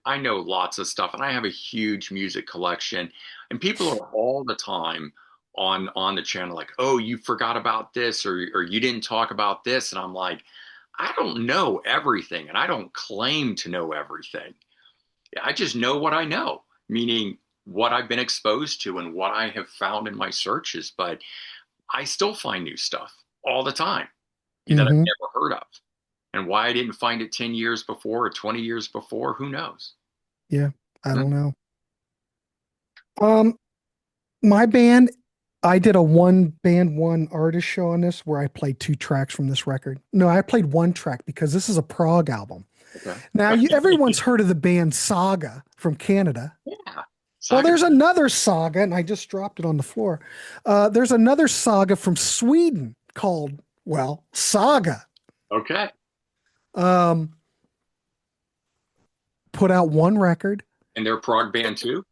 S1: I know lots of stuff, and I have a huge music collection, and people are all the time on the channel like, "Oh, you forgot about this, or you didn't talk about this," and I'm like, I don't know everything, and I don't claim to know everything. I just know what I know, meaning what I've been exposed to and what I have found in my searches. But I still find new stuff all the time that I've
S2: Hmm.
S1: never heard of. And why I didn't find it 10 years before or 20 years before, who knows?
S2: Yeah, I
S1: Hmm.
S2: don't know. Um, my band, I did a one band, one artist show on this where I played two tracks from this record. No, I played one track because this is a prog album.
S1: Okay.
S2: Now, everyone's heard of the band Saga from Canada.
S1: Yeah.
S2: Well,
S1: Saga.
S2: there's another saga, and I just dropped it on the floor. There's another saga from Sweden called, well, Saga.
S1: Okay.
S2: Um, put out one record,
S1: And they're a prog band too?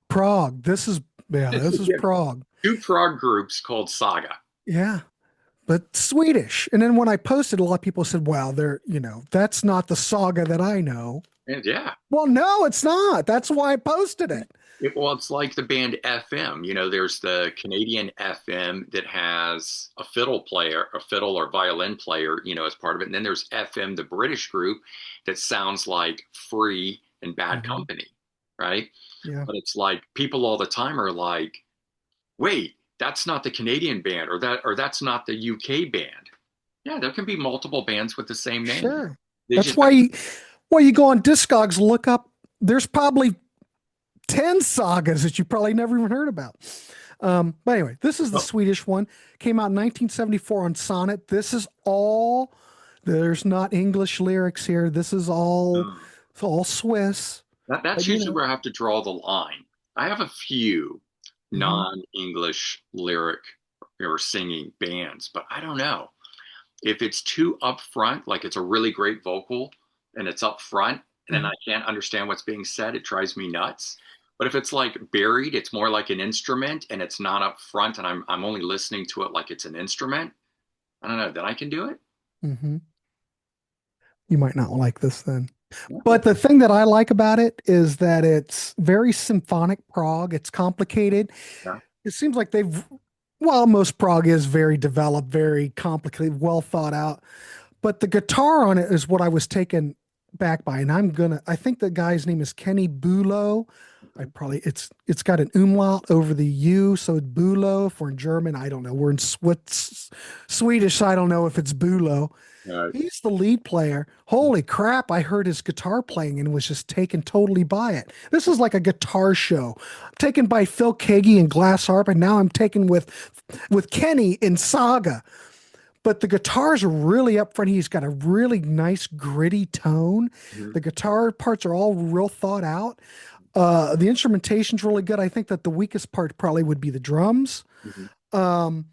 S2: Prague. This is
S1: Yeah.
S2: Prague.
S1: Two prog groups called Saga.
S2: Yeah, but Swedish. And then when I posted, a lot of people said, well, that's not the saga that I know.
S1: And yeah.
S2: Well, no, it's not. That's why I posted it.
S1: Well, it's like the band FM. There's the Canadian FM that has a fiddle player, a fiddle or violin player, as part of it. And then there's FM, the British group, that sounds like Free and Bad
S2: Hmm.
S1: Company, right?
S2: Yeah,
S1: But it's like people all the time are like, wait, that's not the Canadian band, or that's not the UK band. Yeah, there can be multiple bands with the same name.
S2: sure.
S1: They
S2: That's
S1: just
S2: why you go on Discogs, look up, there's probably 10 sagas that you probably never even heard about. But anyway, this is the
S1: oh,
S2: Swedish one. Came out in 1974 on Sonnet. There's not English lyrics here. This is
S1: oh.
S2: it's all Swiss.
S1: That's
S2: But
S1: usually where I have to draw the line. I have a few
S2: mhm,
S1: non-English lyric or singing bands, but I don't know if it's too upfront, like it's a really great vocal and it's up front, and then
S2: mhm.
S1: I can't understand what's being said. It drives me nuts. But if it's like buried, it's more like an instrument and it's not up front, and I'm only listening to it like it's an instrument. I don't know. Then I can do it.
S2: Mhm. You might not like this then.
S1: Okay.
S2: But the thing that I like about it is that it's very symphonic prog. It's complicated.
S1: Yeah.
S2: It seems like well, most prog is very developed, very complicated, well thought out. But the guitar on it is what I was taken back by. And I think the guy's name is Kenny Bulow.
S1: Okay.
S2: It's got an umlaut over the U. So it's Bulow. If we're in German, I don't know. We're in Swedish, so I don't know if it's Bulow.
S1: Uh,
S2: He's the lead player. Holy crap. I heard his guitar playing and was just taken totally by it. This is like a guitar show. I'm taken by Phil Keaggy and Glass Harp, and now I'm taken with Kenny in Saga. But the guitars are really up front. He's got a really nice gritty tone.
S1: mhm,
S2: The guitar parts are all real thought out. The instrumentation's really good. I think that the weakest part probably would be the drums.
S1: mhm.
S2: Um,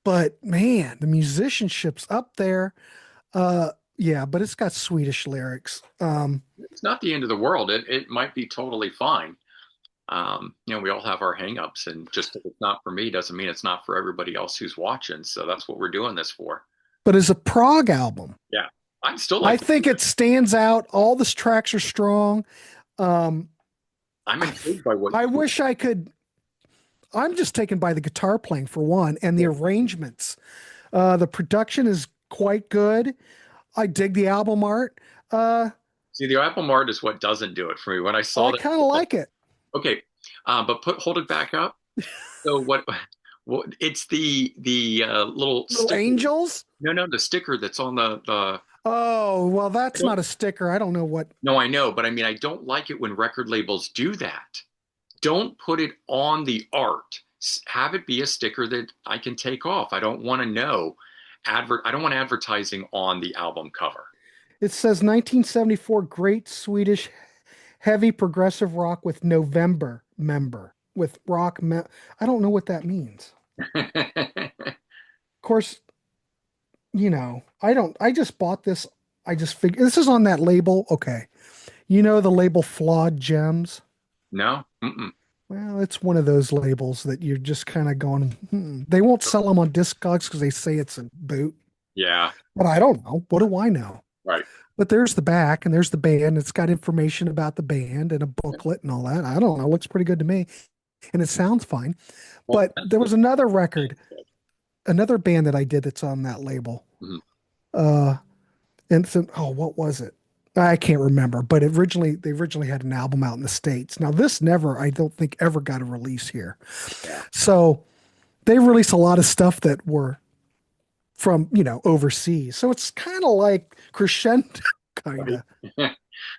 S2: but man, the musicianship's up there. Yeah, but it's got Swedish lyrics.
S1: It's not the end of the world. It might be totally fine. We all have our hangups, and just because it's not for me doesn't mean it's not for everybody else who's watching. So that's what we're doing this for.
S2: But as a prog album,
S1: Yeah, I'd still
S2: I
S1: like to
S2: think
S1: hear
S2: it
S1: it.
S2: stands out. All the tracks are strong. Um,
S1: I'm
S2: I,
S1: intrigued by what
S2: I
S1: you do.
S2: wish I could. I'm just taken by the guitar playing for one and the
S1: Yeah.
S2: arrangements. The production is quite good. I dig the album art. Uh,
S1: See, the Apple Mart is what doesn't do it for me. When I saw
S2: I
S1: that,
S2: kind of like it.
S1: okay, but hold it back up. So what? It's the little
S2: Little
S1: sticker.
S2: angels.
S1: No, no, the sticker that's on the.
S2: Oh, well,
S1: I
S2: that's
S1: don't.
S2: not a sticker. I don't know what.
S1: No, I know, but I mean, I don't like it when record labels do that. Don't put it on the art. Have it be a sticker that I can take off. I don't want to know. I don't want advertising on the album cover.
S2: It says 1974 Great Swedish Heavy Progressive Rock with November member with I don't know what that means. Of course, I don't. I just bought this. I just figured this is on that label. Okay. The label Flawed Gems?
S1: No? Mm-mm.
S2: Well, it's one of those labels that you're just kind of going, They won't sell them on Discogs because they say it's a boot.
S1: Yeah,
S2: But I don't know. What do I know?
S1: right.
S2: But there's the back and there's the band. It's got information about the band and a booklet and all that. I don't know. It looks pretty good to me. And it sounds fine.
S1: Well,
S2: But there was another record, another band that I did that's on that label.
S1: mhm.
S2: Uh, and so, oh, what was it? I can't remember, but they originally had an album out in the States. Now this never, I don't think ever got a release here.
S1: Yeah,
S2: So they released a lot of stuff that were from, overseas. So it's kind of like crescendo, kind
S1: right.
S2: of.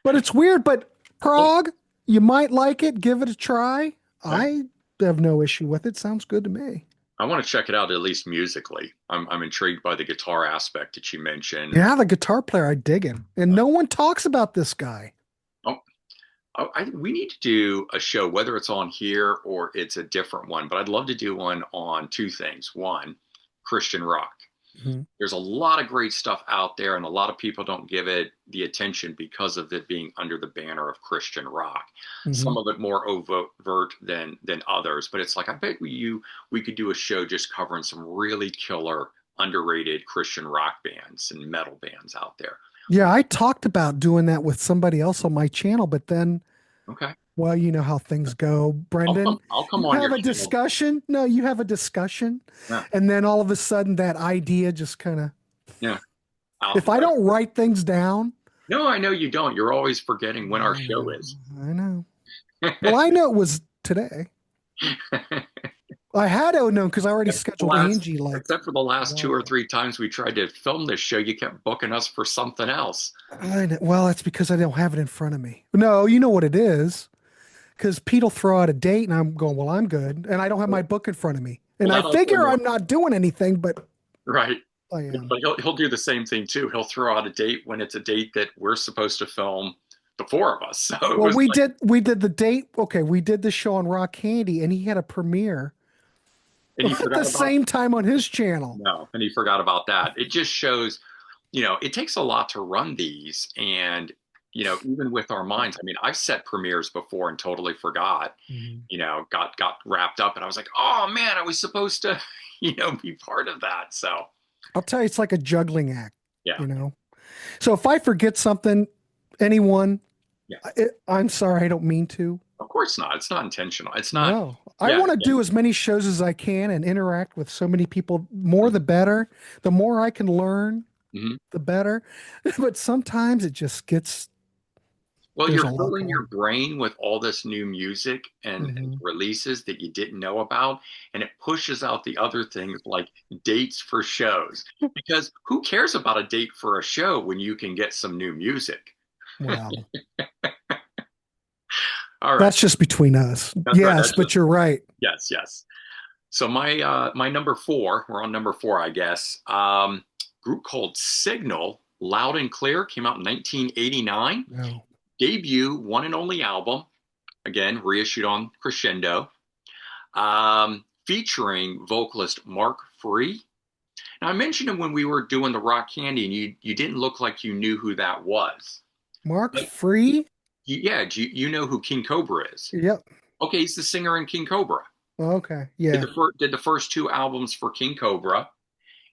S2: But it's weird. But Prague, you might like it. Give it a try.
S1: Okay.
S2: I have no issue with it. Sounds good to me.
S1: I want to check it out at least musically. I'm intrigued by the guitar aspect that you mentioned.
S2: Yeah, the guitar player, I dig him. And no one talks about this guy.
S1: Oh, we need to do a show, whether it's on here or it's a different one, but I'd love to do one on two things. One, Christian rock.
S2: Mhm.
S1: There's a lot of great stuff out there, and a lot of people don't give it the attention because of it being under the banner of Christian rock. Some
S2: Mhm.
S1: of it more overt than others, but it's like I bet we could do a show just covering some really killer, underrated Christian rock bands and metal bands out there.
S2: Yeah, I talked about doing that with somebody else on my channel, but then,
S1: Okay,
S2: well, you know how things go, Brendan.
S1: I'll come
S2: You
S1: on your
S2: have a
S1: channel.
S2: discussion. No, you have a discussion.
S1: Yeah,
S2: And then all of a sudden that idea just kind of,
S1: yeah.
S2: if I
S1: Right.
S2: don't write things down,
S1: No, I know you don't. You're always forgetting when our
S2: I
S1: show
S2: know,
S1: is.
S2: I know. Well, I know it was today. I had to know because I already
S1: Except for the
S2: scheduled
S1: last,
S2: Angie like
S1: except for the
S2: a
S1: last two
S2: while
S1: or
S2: ago.
S1: three times we tried to film this show, you kept booking us for something else.
S2: I know. Well, that's because I don't have it in front of me. No, you know what it is. Because Pete will throw out a date and I'm going, well, I'm good. And I don't have my book in front of me.
S1: Well,
S2: And I
S1: that also
S2: figure
S1: annoys,
S2: I'm not doing anything, but
S1: right?
S2: I
S1: Yeah,
S2: am.
S1: but he'll do the same thing too. He'll throw out a date when it's a date that we're supposed to film the four of us. So it
S2: Well,
S1: was like,
S2: we did the date. Okay, we did the show on Rock Candy and he had a premiere
S1: and he
S2: at the
S1: forgot about
S2: same time on his channel.
S1: no, and he forgot about that. It just shows, it takes a lot to run these, and even with our minds. I mean, I've set premieres before and totally forgot.
S2: Mhm.
S1: Got wrapped up, and I was like, oh man, I was supposed to, be part of that. So
S2: I'll tell you, it's like a juggling act,
S1: yeah,
S2: you know? So if I forget something, anyone,
S1: yeah.
S2: I'm sorry, I don't mean to.
S1: Of course not. It's not intentional. It's not.
S2: No, I
S1: Yeah,
S2: want to
S1: yeah.
S2: do as many shows as I can and interact with so many people. More the better. The more I can learn,
S1: Mhm.
S2: the better. But sometimes it just gets,
S1: Well,
S2: there's
S1: you're
S2: a lot
S1: filling your
S2: going
S1: brain with all this new music and
S2: on.
S1: releases that you didn't know about, and it pushes out the other things like dates for shows. Because who cares about a date for a show when you can get some new music?
S2: Well,
S1: All right,
S2: that's just between us.
S1: that's right.
S2: Yes,
S1: That's
S2: but
S1: just
S2: you're right.
S1: yes, yes. So my number four, we're on number four, I guess. Group called Signal, Loud and Clear, came out in 1989.
S2: No.
S1: Debut one and only album, again reissued on Crescendo, featuring vocalist Mark Free. Now I mentioned him when we were doing the Rock Candy, and you didn't look like you knew who that was.
S2: Mark
S1: But
S2: Free?
S1: yeah, you know who King Cobra is?
S2: Yep.
S1: Okay, he's the singer in King Cobra.
S2: Okay.
S1: Did
S2: Yeah.
S1: the first two albums for King Cobra,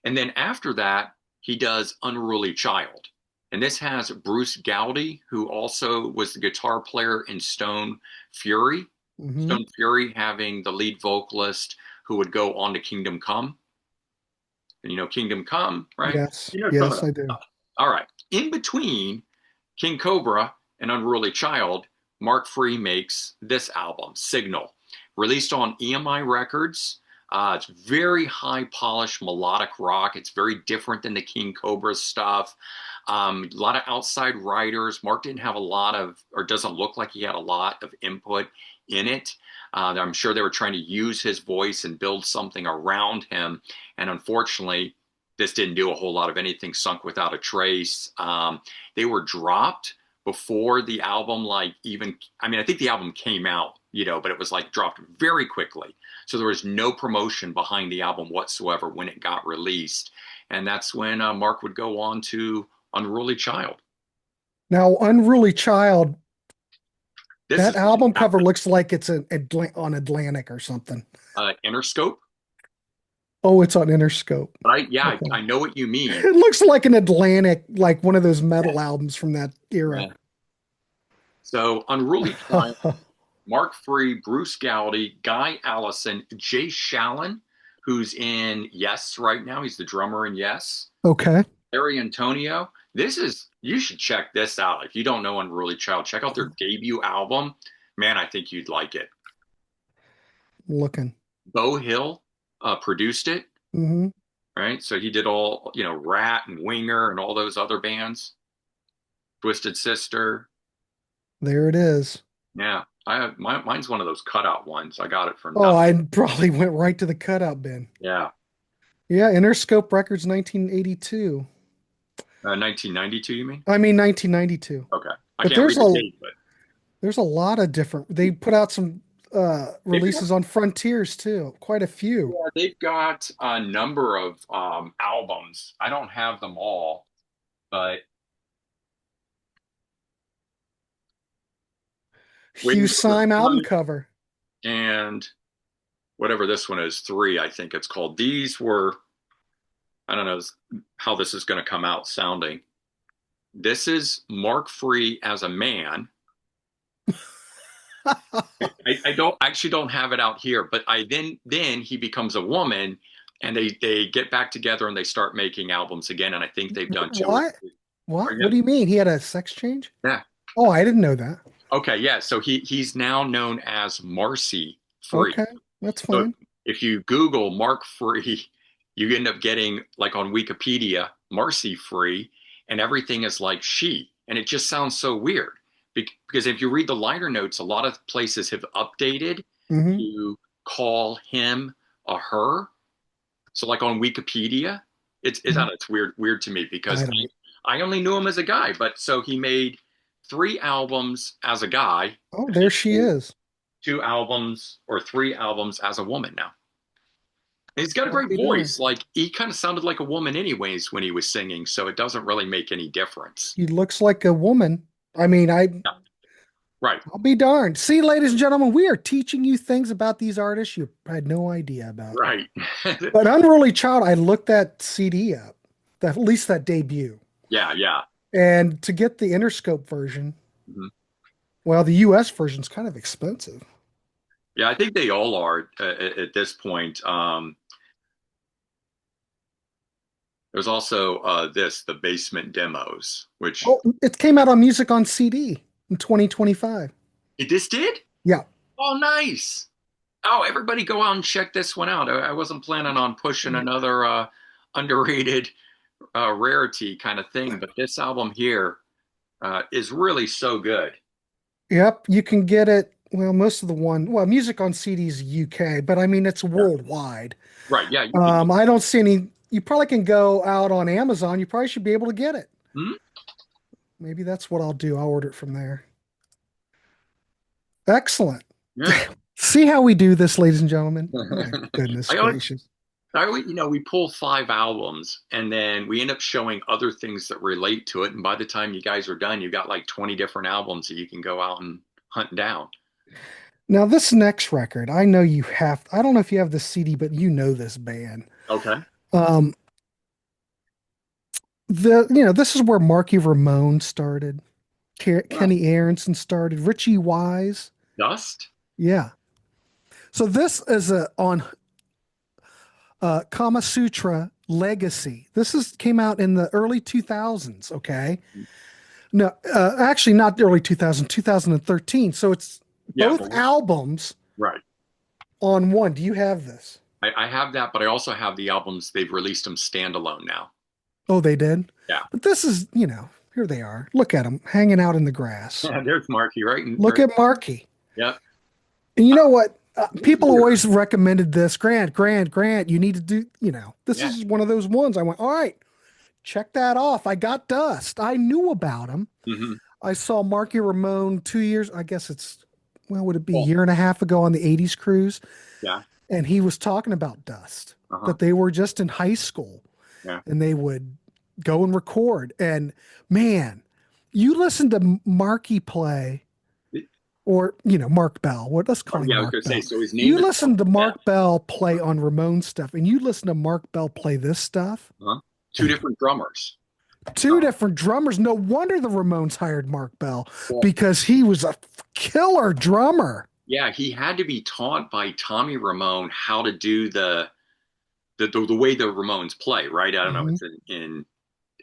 S1: and then after that he does Unruly Child. And this has Bruce Gowdy, who also was the guitar player in Stone Fury.
S2: Hmm.
S1: Stone Fury having the lead vocalist who would go on to Kingdom Come. and Kingdom Come, right?
S2: Yes.
S1: Some of
S2: Yes,
S1: that
S2: I do.
S1: stuff. All right. In between King Cobra and Unruly Child, Mark Free makes this album, Signal, released on EMI Records. It's very high polished melodic rock. It's very different than the King Cobra stuff. A lot of outside writers. Mark didn't have a lot of, or doesn't look like he had a lot of input in it. I'm sure they were trying to use his voice and build something around him. And unfortunately, this didn't do a whole lot of anything. Sunk Without a Trace. They were dropped before the album, like even, I mean, I think the album came out, but it was like dropped very quickly. So there was no promotion behind the album whatsoever when it got released. And that's when Mark would go on to Unruly Child.
S2: Now, Unruly Child,
S1: This
S2: that
S1: is
S2: album cover looks like it's on Atlantic or something.
S1: Interscope.
S2: Oh, it's on Interscope.
S1: Right? Yeah, I
S2: Okay.
S1: know what you mean.
S2: It looks like an Atlantic, like one of those metal albums from that era.
S1: Yeah. So Unruly Child, Mark Free, Bruce Gowdy, Guy Allison, Jay Shallon, who's in Yes right now. He's the drummer in Yes.
S2: Okay.
S1: Larry Antonio. You should check this out. If you don't know Unruly Child, check out their debut album. Man, I think you'd like it.
S2: Looking.
S1: Beau Hill produced it,
S2: Hmm.
S1: right? So he did all, Rat and Winger and all those other bands. Twisted Sister.
S2: There it is.
S1: Yeah, mine's one of those cutout ones. I got it for
S2: Oh,
S1: nothing.
S2: I probably went right to the cutout bin.
S1: Yeah,
S2: Yeah, Interscope Records 1982.
S1: 1992, you mean?
S2: I mean 1992.
S1: Okay, I
S2: But
S1: can't read the date, but
S2: there's a lot of different. They put out some
S1: they've got,
S2: releases on Frontiers too. Quite a few.
S1: yeah, they've got a number of albums. I don't have them all, but
S2: Hugh
S1: Waiting for the
S2: Syme album
S1: Sun
S2: cover.
S1: and whatever this one is, three, I think it's called. These were, I don't know how this is going to come out sounding. This is Mark Free as a man. I don't actually don't have it out here, but I then he becomes a woman, and they get back together and they start making albums again. And I think they've done two or
S2: What?
S1: three.
S2: What?
S1: Yeah,
S2: What do you mean? He had a sex change?
S1: yeah.
S2: Oh, I didn't know that.
S1: Okay, yeah. So he's now known as Marcy Free.
S2: Okay, that's
S1: So
S2: fine.
S1: if you Google Mark Free, you end up getting like on Wikipedia Marcy Free, and everything is like she, and it just sounds so weird because if you read the liner notes, a lot of places have updated
S2: Hmm.
S1: to call him a her. So like on Wikipedia, it's I don't know, it's weird to me
S2: I
S1: because
S2: don't.
S1: I only knew him as a guy, but so he made three albums as a guy,
S2: Oh,
S1: and
S2: there
S1: then
S2: she is.
S1: two albums or three albums as a woman now. And he's got a
S2: I'll
S1: great
S2: be darned.
S1: voice. Like he kind of sounded like a woman anyways when he was singing, so it doesn't really make any difference.
S2: He looks like a woman. I mean,
S1: Yeah, right,
S2: I'll be darned. See, ladies and gentlemen, we are teaching you things about these artists you had no idea about.
S1: right.
S2: But Unruly Child, I looked that CD up, at least that debut.
S1: Yeah, yeah.
S2: And to get the Interscope version,
S1: Mhm.
S2: well, the US version's kind of expensive.
S1: Yeah, I think they all are at this point. There's also the basement demos, which
S2: Oh, it came out on Music on CD in 2025.
S1: this did.
S2: Yeah.
S1: Oh, nice. Oh, everybody go out and check this one out. I wasn't planning on pushing another underrated rarity kind of thing, but this album here is really so good.
S2: Yep, you can get it. Well, most of the well, Music on CD's UK, but I mean it's
S1: Yeah.
S2: worldwide.
S1: Right. Yeah. You can,
S2: I don't see any. You probably can go out on Amazon. You probably should be able to get it.
S1: hmm?
S2: Maybe that's what I'll do. I'll order it from there. Excellent.
S1: Yeah.
S2: See how we do this, ladies and gentlemen? My goodness
S1: I always,
S2: gracious.
S1: we pull five albums and then we end up showing other things that relate to it. And by the time you guys are done, you got like 20 different albums that you can go out and hunt down.
S2: Now, this next record, I know you have. I don't know if you have the CD, but you know this band.
S1: Okay.
S2: Um, this is where Marky Ramone started.
S1: Wow.
S2: Kenny Aronson started. Richie Wise.
S1: Dust?
S2: Yeah. So this is a on Kama Sutra Legacy. This is came out in the early 2000s. Okay. No, actually not the early 2000, 2013. So it's
S1: Yeah,
S2: both albums
S1: right.
S2: on one. Do you have this?
S1: I have that, but I also have the albums. They've released them standalone now.
S2: Oh, they did.
S1: Yeah.
S2: But this is, here they are. Look at them hanging out in the grass.
S1: Yeah, there's Marky, right?
S2: Look at Marky.
S1: Yep.
S2: And you know what?
S1: This
S2: People
S1: year.
S2: always recommended this. Grant, you need to do, this
S1: Yeah.
S2: is one of those ones. I went, all right, check that off. I got Dust. I knew about him.
S1: Hmm.
S2: I saw Marky Ramone 2 years, I guess well, would it be a
S1: Cool.
S2: year and a half ago on the 80s cruise?
S1: Yeah.
S2: And he was talking about Dust,
S1: Uh-huh.
S2: that they were just in high school
S1: Yeah.
S2: and they would go and record. And man, you listen to Marky play or, Mark Bell. What let's
S1: Oh,
S2: call him
S1: yeah, I was
S2: Mark
S1: gonna say.
S2: Bell.
S1: So his name
S2: You
S1: is
S2: listen to
S1: yeah.
S2: Mark Bell play on Ramon stuff and you listen to Mark Bell play this stuff.
S1: Uh-huh. Two different drummers.
S2: Two different drummers. No wonder the Ramones hired Mark Bell
S1: Well,
S2: because he was a killer drummer.
S1: yeah, he had to be taught by Tommy Ramone how to do the way the Ramones play, right? I don't know,
S2: Mhm.
S1: it's in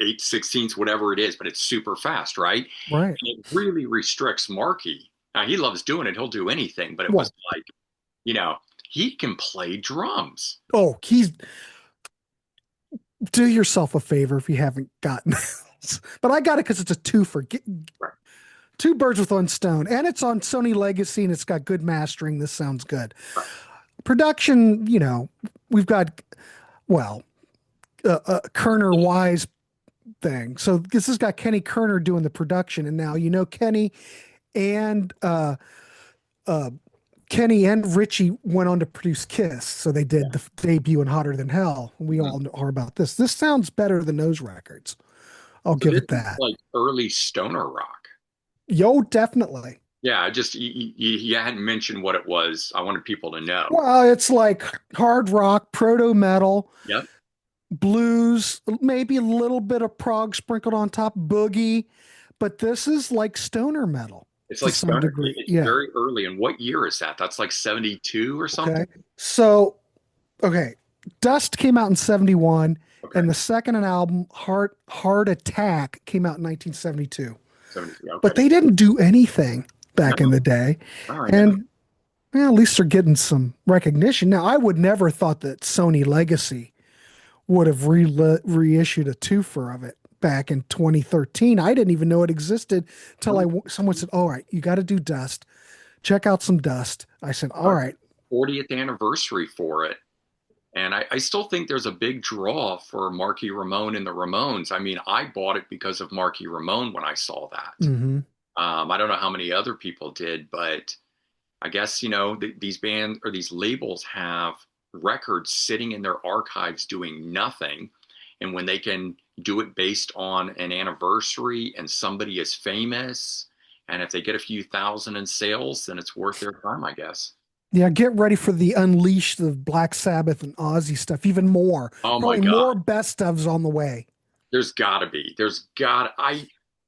S1: 8/16, whatever it is, but it's super fast, right?
S2: Right.
S1: And it really restricts Marky. Now he loves doing it; he'll do anything. But it was
S2: Well,
S1: like, you know, he can play drums.
S2: oh, do yourself a favor if you haven't gotten this. But I got it because it's a two for
S1: Right.
S2: two birds with one stone, and it's on Sony Legacy and it's got good mastering. This sounds good.
S1: Right.
S2: Production, we've got well, Kerner Wise thing. So this has got Kenny Kerner doing the production, and now Kenny and uh, Kenny and Richie went on to produce Kiss, so they
S1: Yeah.
S2: did the debut in Hotter Than Hell. We
S1: Mhm.
S2: all are about this. This sounds better than those records. I'll
S1: So
S2: give
S1: this
S2: it
S1: is
S2: that.
S1: like early stoner rock.
S2: Yo, definitely.
S1: Yeah, just you hadn't mentioned what it was. I wanted people to know.
S2: Well, it's like hard rock, proto metal,
S1: Yep.
S2: blues, maybe a little bit of prog sprinkled on top, boogie, but this is like stoner metal
S1: It's
S2: to
S1: like
S2: some
S1: stoner.
S2: degree.
S1: It's
S2: Yeah.
S1: very early. And what year is that? That's like 72 or
S2: Okay.
S1: something.
S2: So, okay. Dust came out in 71,
S1: Okay.
S2: and the second album, Heart Attack, came out in 1972.
S1: 73. Okay.
S2: But they didn't do anything back in
S1: No.
S2: the day.
S1: All right. Yeah.
S2: And well, at least they're getting some recognition. Now, I would never thought that Sony Legacy would have reissued a twofer of it back in 2013. I didn't even know it existed till someone said, "All right, you got to do Dust. Check out some Dust." I said, "All right."
S1: 40th anniversary for it. And I still think there's a big draw for Marky Ramone and the Ramones. I mean, I bought it because of Marky Ramone when I saw that.
S2: Hmm.
S1: I don't know how many other people did, but I guess, these bands or these labels have records sitting in their archives doing nothing. And when they can do it based on an anniversary and somebody is famous, and if they get a few thousand in sales, then it's worth their time, I guess.
S2: Yeah, get ready for the unleash of Black Sabbath and Ozzy stuff, even more.
S1: Oh my
S2: Probably
S1: God.
S2: more best ofs on the way.
S1: There's gotta be.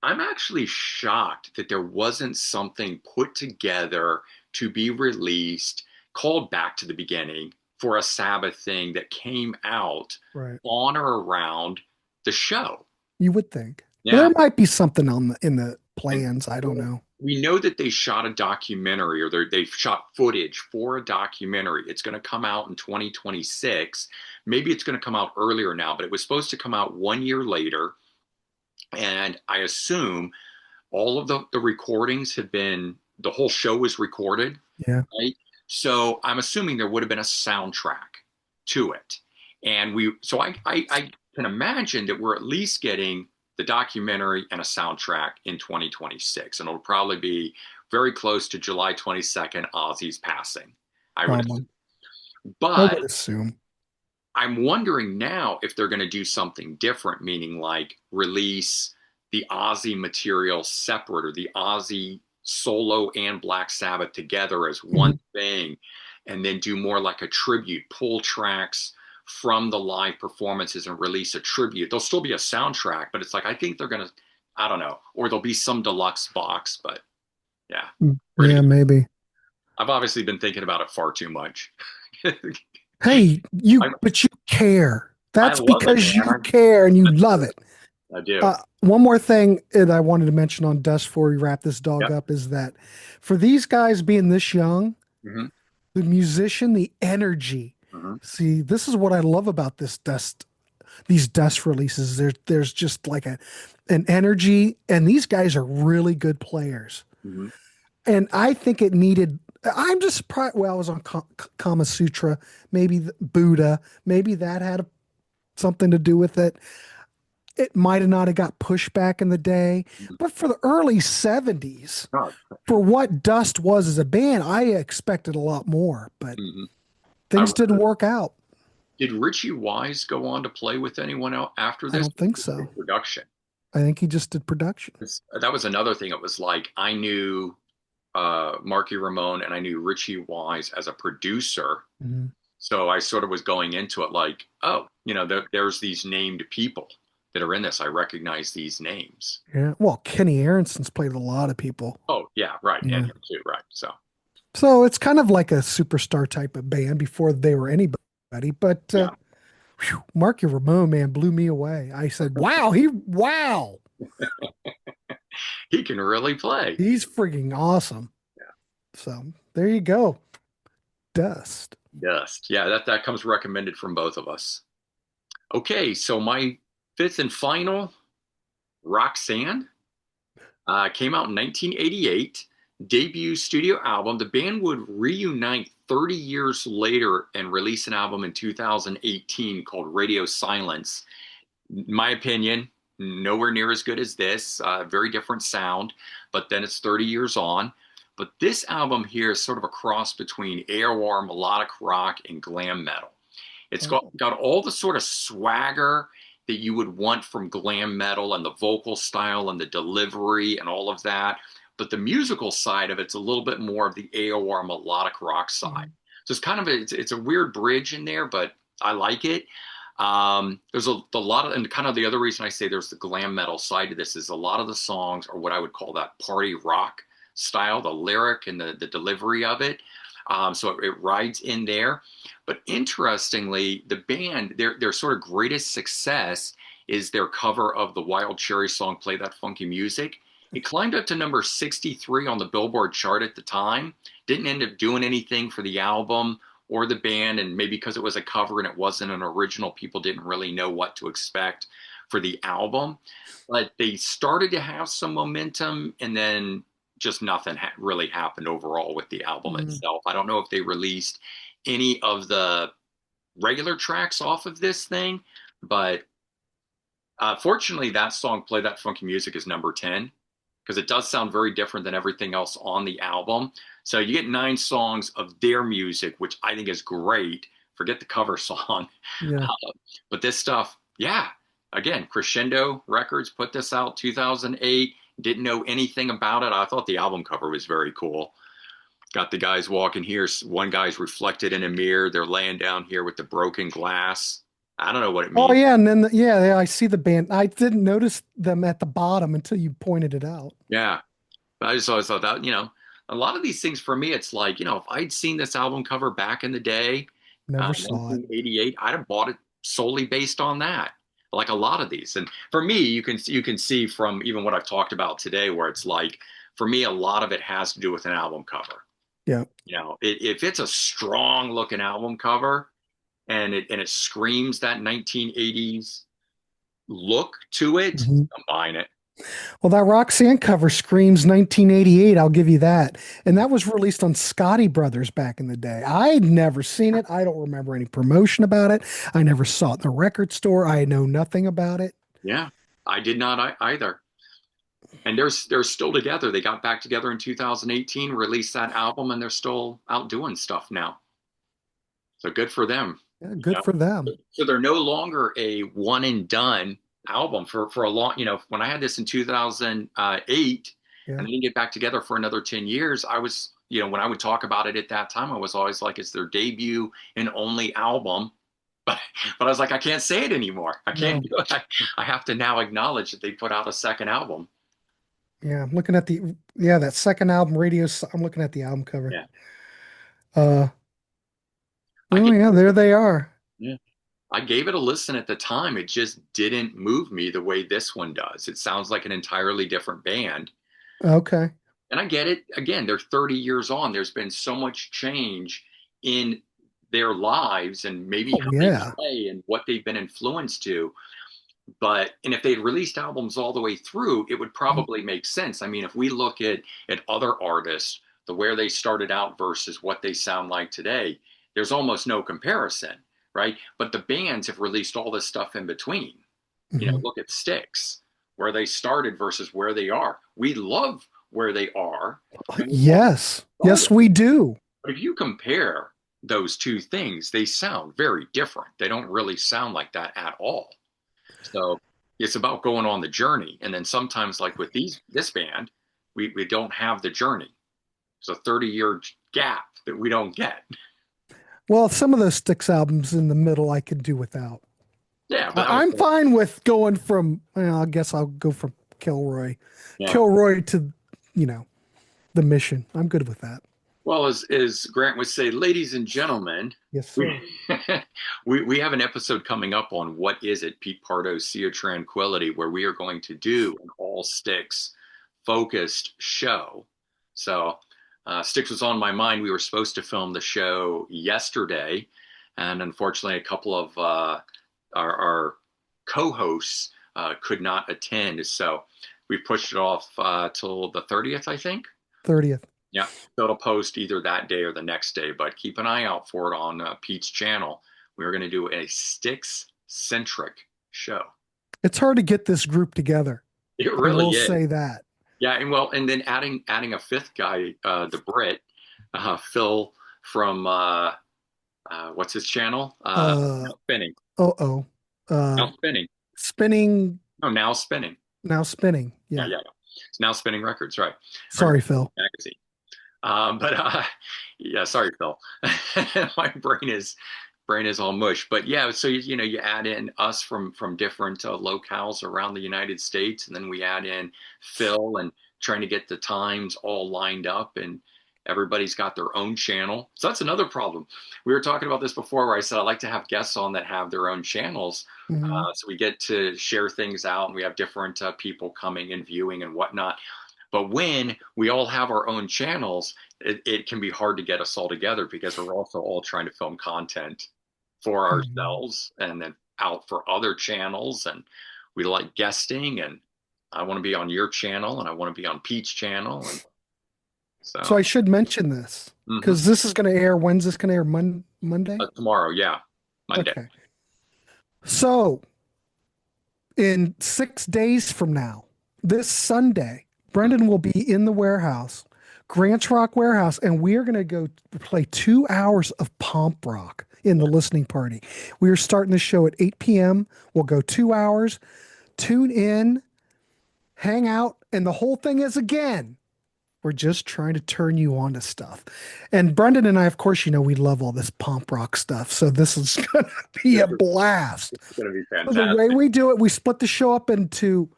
S1: I'm actually shocked that there wasn't something put together to be released called Back to the Beginning for a Sabbath thing that came out
S2: Right.
S1: on or around the show.
S2: You would think. But
S1: Yeah.
S2: there might be something in the
S1: And
S2: plans. I don't know.
S1: we know that they shot a documentary or they've shot footage for a documentary. It's going to come out in 2026. Maybe it's going to come out earlier now, but it was supposed to come out 1 year later. And I assume all of the recordings have been, the whole show was recorded,
S2: Yeah.
S1: right? So I'm assuming there would have been a soundtrack to it. And I can imagine that we're at least getting the documentary and a soundtrack in 2026. And it'll probably be very close to July 22nd, Ozzy's passing, I would
S2: Probably.
S1: assume.
S2: I
S1: But
S2: would assume.
S1: I'm wondering now if they're going to do something different, meaning like release the Ozzy material separate or the Ozzy solo and Black Sabbath together as one
S2: Mhm.
S1: thing, and then do more like a tribute, pull tracks from the live performances and release a tribute. There'll still be a soundtrack, but it's like I think they're going to, I don't know, or there'll be some deluxe box, but yeah.
S2: Yeah, maybe.
S1: I've obviously been thinking about it far too much.
S2: Hey,
S1: I,
S2: but you care.
S1: I
S2: That's
S1: love it,
S2: because you
S1: man.
S2: care and you love it.
S1: I do.
S2: One more thing that I wanted to mention on Dust before we wrap this dog
S1: Yep.
S2: up is that for these guys being this young,
S1: Hmm.
S2: the musician, the energy.
S1: Hmm.
S2: See, this is what I love about these Dust releases. There's just like an energy, and these guys are really good players.
S1: Hmm.
S2: And I think it needed. I'm just surprised. Well, I was on Kama Sutra, maybe Buddha, maybe that had something to do with it. It might have not have got pushed back in the day, but for the early 70s,
S1: God.
S2: for what Dust was as a band, I expected a lot more, but
S1: Hmm. I
S2: things didn't work out.
S1: Did Richie Wise go on to play with anyone else after
S2: I
S1: this?
S2: don't think so.
S1: Production.
S2: I think he just did production.
S1: That was another thing. It was like I knew Marky Ramone and I knew Richie Wise as a producer.
S2: Mhm.
S1: So I sort of was going into it like, oh, there's these named people that are in this. I recognize these names.
S2: Yeah. Well, Kenny Aaronson's played with a lot of people.
S1: Oh, yeah, right. And
S2: Yeah.
S1: him too, right. So,
S2: So it's kind of like a superstar type of band before they were anybody. But
S1: yeah,
S2: Marky Ramone, man, blew me away. I said, wow,
S1: he can really play.
S2: he's freaking awesome. So there you go. Dust.
S1: Dust. Yeah, that comes recommended from both of us. Okay, so my fifth and final, Roxanne. Came out in 1988, debut studio album. The band would reunite 30 years later and release an album in 2018 called Radio Silence. My opinion, nowhere near as good as this. Very different sound, but then it's 30 years on. But this album here is sort of a cross between AOR, melodic rock, and glam metal. It's got,
S2: Oh.
S1: got all the sort of swagger that you would want from glam metal and the vocal style and the delivery and all of that. But the musical side of it's a little bit more of the AOR melodic rock side.
S2: Mhm.
S1: So it's kind of it's a weird bridge in there, but I like it. There's a lot of, and kind of the other reason I say there's the glam metal side to this is a lot of the songs are what I would call that party rock style, the lyric and the delivery of it. So it rides in there. But interestingly, the band, their sort of greatest success is their cover of the Wild Cherry song, Play That Funky Music. It climbed up to number 63 on the Billboard chart at the time. Didn't end up doing anything for the album or the band. And maybe because it was a cover and it wasn't an original, people didn't really know what to expect for the album. But they started to have some momentum and then just nothing really happened overall with the album
S2: Mhm.
S1: itself. I don't know if they released any of the regular tracks off of this thing, but fortunately, that song, Play That Funky Music, is number 10 because it does sound very different than everything else on the album. So you get 9 songs of their music, which I think is great. Forget the cover song.
S2: Yeah.
S1: But this stuff, yeah, again, Crescendo Records put this out 2008. Didn't know anything about it. I thought the album cover was very cool. Got the guys walking here. One guy's reflected in a mirror. They're laying down here with the broken glass. I don't know what it
S2: Oh
S1: means.
S2: yeah, and then yeah, I see the band. I didn't notice them at the bottom until you pointed it out.
S1: Yeah. I just always thought that, a lot of these things for me, it's like, if I'd seen this album cover back in the day,
S2: Never saw it.
S1: 1988, I'd have bought it solely based on that. Like a lot of these. And for me, you can see from even what I've talked about today, where it's like, for me, a lot of it has to do with an album cover.
S2: Yeah.
S1: If it's a strong looking album cover and it screams that 1980s look to it,
S2: Mhm.
S1: I'm buying it.
S2: Well, that Roxanne cover screams 1988. I'll give you that. And that was released on Scotty Brothers back in the day. I'd never seen it. I don't remember any promotion about it. I never saw it in the record store. I know nothing about it.
S1: Yeah, I did not either. And they're still together. They got back together in 2018, released that album, and they're still out doing stuff now. So good for them.
S2: Yeah,
S1: You
S2: good
S1: know?
S2: for them.
S1: So they're no longer a one and done album for a long. When I had this in 2008,
S2: Yeah.
S1: and they didn't get back together for another 10 years, I was when I would talk about it at that time, I was always like, it's their debut and only album. But I was like, I can't say it anymore. I can't
S2: No.
S1: do it. I have to now acknowledge that they put out a second album.
S2: Yeah, I'm looking at that second album, I'm looking at the album cover.
S1: Yeah.
S2: Uh,
S1: I
S2: Oh
S1: gave
S2: yeah, there they are.
S1: yeah. I gave it a listen at the time. It just didn't move me the way this one does. It sounds like an entirely different band.
S2: Okay.
S1: And I get it. Again, they're 30 years on. There's been so much change in their lives and maybe
S2: Oh
S1: how they
S2: yeah.
S1: play and what they've been influenced to. And if they'd released albums all the way through, it would probably make sense. I mean, if we look at other artists, the where they started out versus what they sound like today, there's almost no comparison, right? But the bands have released all this stuff in between.
S2: Mm-hmm.
S1: Look at Styx, where they started versus where they are. We love where they are, and we love
S2: Yes.
S1: where they
S2: Yes,
S1: started.
S2: we do.
S1: But if you compare those two things, they sound very different. They don't really sound like that at all. So it's about going on the journey. And then sometimes, like with this band, we don't have the journey. It's a 30-year gap that we don't get.
S2: Well, some of those Styx albums in the middle I could do without.
S1: Yeah, but that was
S2: I'm fine with going from, well, I guess I'll go from Kilroy,
S1: yeah.
S2: Kilroy to, you know, the Mission. I'm good with that.
S1: Well, as Grant would say, ladies and gentlemen,
S2: Yes,
S1: we
S2: sir.
S1: we have an episode coming up on what is it, Pete Pardo's Sea of Tranquility, where we are going to do an all Styx focused show. So Styx was on my mind. We were supposed to film the show yesterday, and unfortunately, a couple of our co-hosts could not attend. So we pushed it off till the 30th, I think.
S2: 30th.
S1: Yeah, so it'll post either that day or the next day, but keep an eye out for it on Pete's channel. We're going to do a Styx centric show.
S2: It's hard to get this group together.
S1: It
S2: I
S1: really
S2: will
S1: is.
S2: say that.
S1: Yeah, and then adding a fifth guy, the Brit, Phil from what's his channel?
S2: Uh,
S1: Now spinning.
S2: oh. Uh,
S1: Now spinning.
S2: spinning,
S1: Oh, now spinning.
S2: now spinning.
S1: Yeah,
S2: Yeah.
S1: yeah. It's now spinning records, right?
S2: Sorry, Phil.
S1: Magazine. But yeah, sorry, Phil. My brain is all mush. But yeah, so you add in us from different locales around the United States, and then we add in Phil and trying to get the times all lined up, and everybody's got their own channel. So that's another problem. We were talking about this before, where I said I like to have guests on that have their own channels,
S2: Mhm.
S1: so we get to share things out, and we have different people coming and viewing and whatnot. But when we all have our own channels, it can be hard to get us all together because we're also all trying to film content for
S2: Mhm.
S1: ourselves and then out for other channels. And we like guesting, and I want to be on your channel and I want to be on Pete's channel. And
S2: So
S1: so
S2: I should mention this
S1: mhm.
S2: because this is going to air. When's this going to air? Monday?
S1: Tomorrow, yeah, Monday.
S2: Okay. So in 6 days from now, this Sunday, Brendan will be in the warehouse, Grants Rock Warehouse, and we are going to go play 2 hours of pump rock in the listening party. We are starting the show at 8 p.m. We'll go 2 hours, tune in, hang out, and the whole thing is again. We're just trying to turn you on to stuff. And Brendan and I, of course, we love all this pump rock stuff. So this is going to be
S1: This
S2: a blast.
S1: is going to be
S2: So the way
S1: fantastic.
S2: we do it, we split the show up into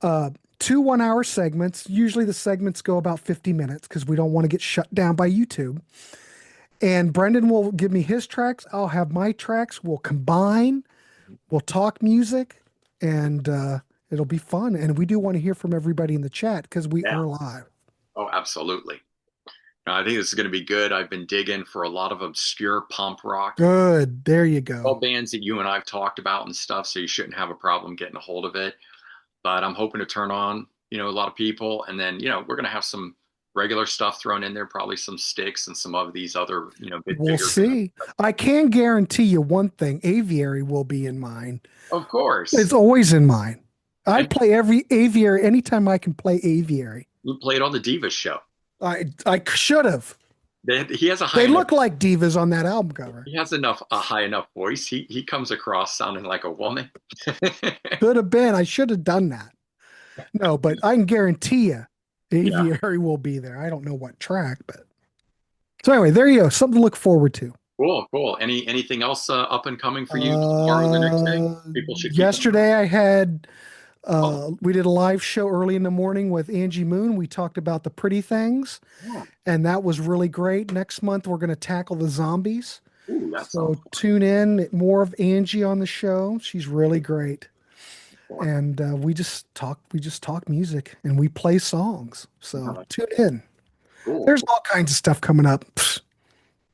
S2: uh, two 1 hour segments. Usually the segments go about 50 minutes because we don't want to get shut down by YouTube. And Brendan will give me his tracks. I'll have my tracks. We'll combine. We'll talk music, and it'll be fun. And we do want to hear from everybody in the chat because we
S1: Yeah.
S2: are live.
S1: Oh, absolutely. No, I think this is going to be good. I've been digging for a lot of obscure pump rock.
S2: Good. There you
S1: All
S2: go.
S1: bands that you and I've talked about and stuff, so you shouldn't have a problem getting a hold of it. But I'm hoping to turn on, a lot of people, and then, we're gonna have some regular stuff thrown in there, probably some sticks and some of these other,
S2: We'll
S1: bigger bands.
S2: see. I can guarantee you one thing: Aviary will be in mine.
S1: Of course.
S2: It's always in mine. I
S1: And
S2: play every Aviary anytime I can play Aviary.
S1: you played on the Divas show.
S2: I should have.
S1: He has a high
S2: They
S1: enough
S2: look like divas on that album cover.
S1: he has enough a high enough voice. He comes across sounding like a woman.
S2: Could have been. I should have done that. No, but I can guarantee you,
S1: Yeah.
S2: Aviary will be there. I don't know what track, but so anyway, there you go. Something to look forward to.
S1: Cool, cool. Anything else up and coming for you tomorrow or the next day? People should keep an eye
S2: Yesterday I had
S1: on.
S2: we did a live show early in the morning with Angie Moon. We talked about the pretty things,
S1: Oh,
S2: and that was really great. Next month we're going to tackle the zombies.
S1: Ooh, that
S2: So
S1: sounds
S2: tune in. More of Angie on the show. She's really great.
S1: fun.
S2: And we just talk music and we play songs. So tune in.
S1: Cool.
S2: There's all kinds of stuff coming up.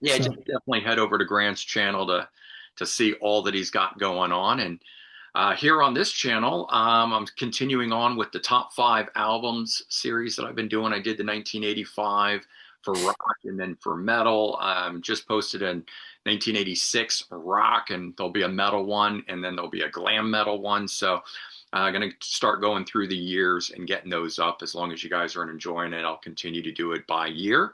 S1: Yeah,
S2: So
S1: just definitely head over to Grant's channel to see all that he's got going on. And here on this channel, I'm continuing on with the top 5 albums series that I've been doing. I did the 1985 for rock, and then for metal, just posted in 1986 rock, and there'll be a metal one, and then there'll be a glam metal one. So I'm going to start going through the years and getting those up. As long as you guys are enjoying it, I'll continue to do it by year.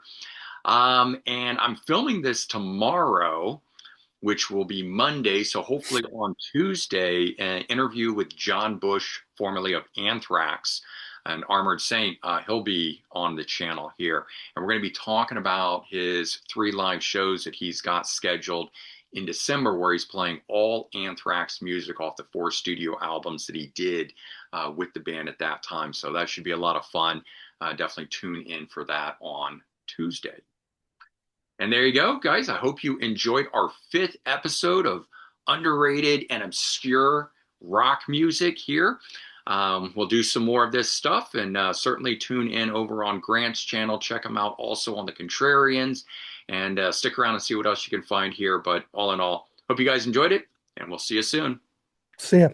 S1: And I'm filming this tomorrow, which will be Monday. So hopefully on Tuesday, an interview with John Bush, formerly of Anthrax, an Armored Saint. He'll be on the channel here. And we're going to be talking about his 3 live shows that he's got scheduled in December, where he's playing all Anthrax music off the 4 studio albums that he did with the band at that time. So that should be a lot of fun. Definitely tune in for that on Tuesday. And there you go, guys. I hope you enjoyed our 5th episode of underrated and obscure rock music here. We'll do some more of this stuff, and certainly tune in over on Grant's channel. Check him out also on the Contrarians, and stick around and see what else you can find here. But all in all, hope you guys enjoyed it, and we'll see you soon.
S2: see ya.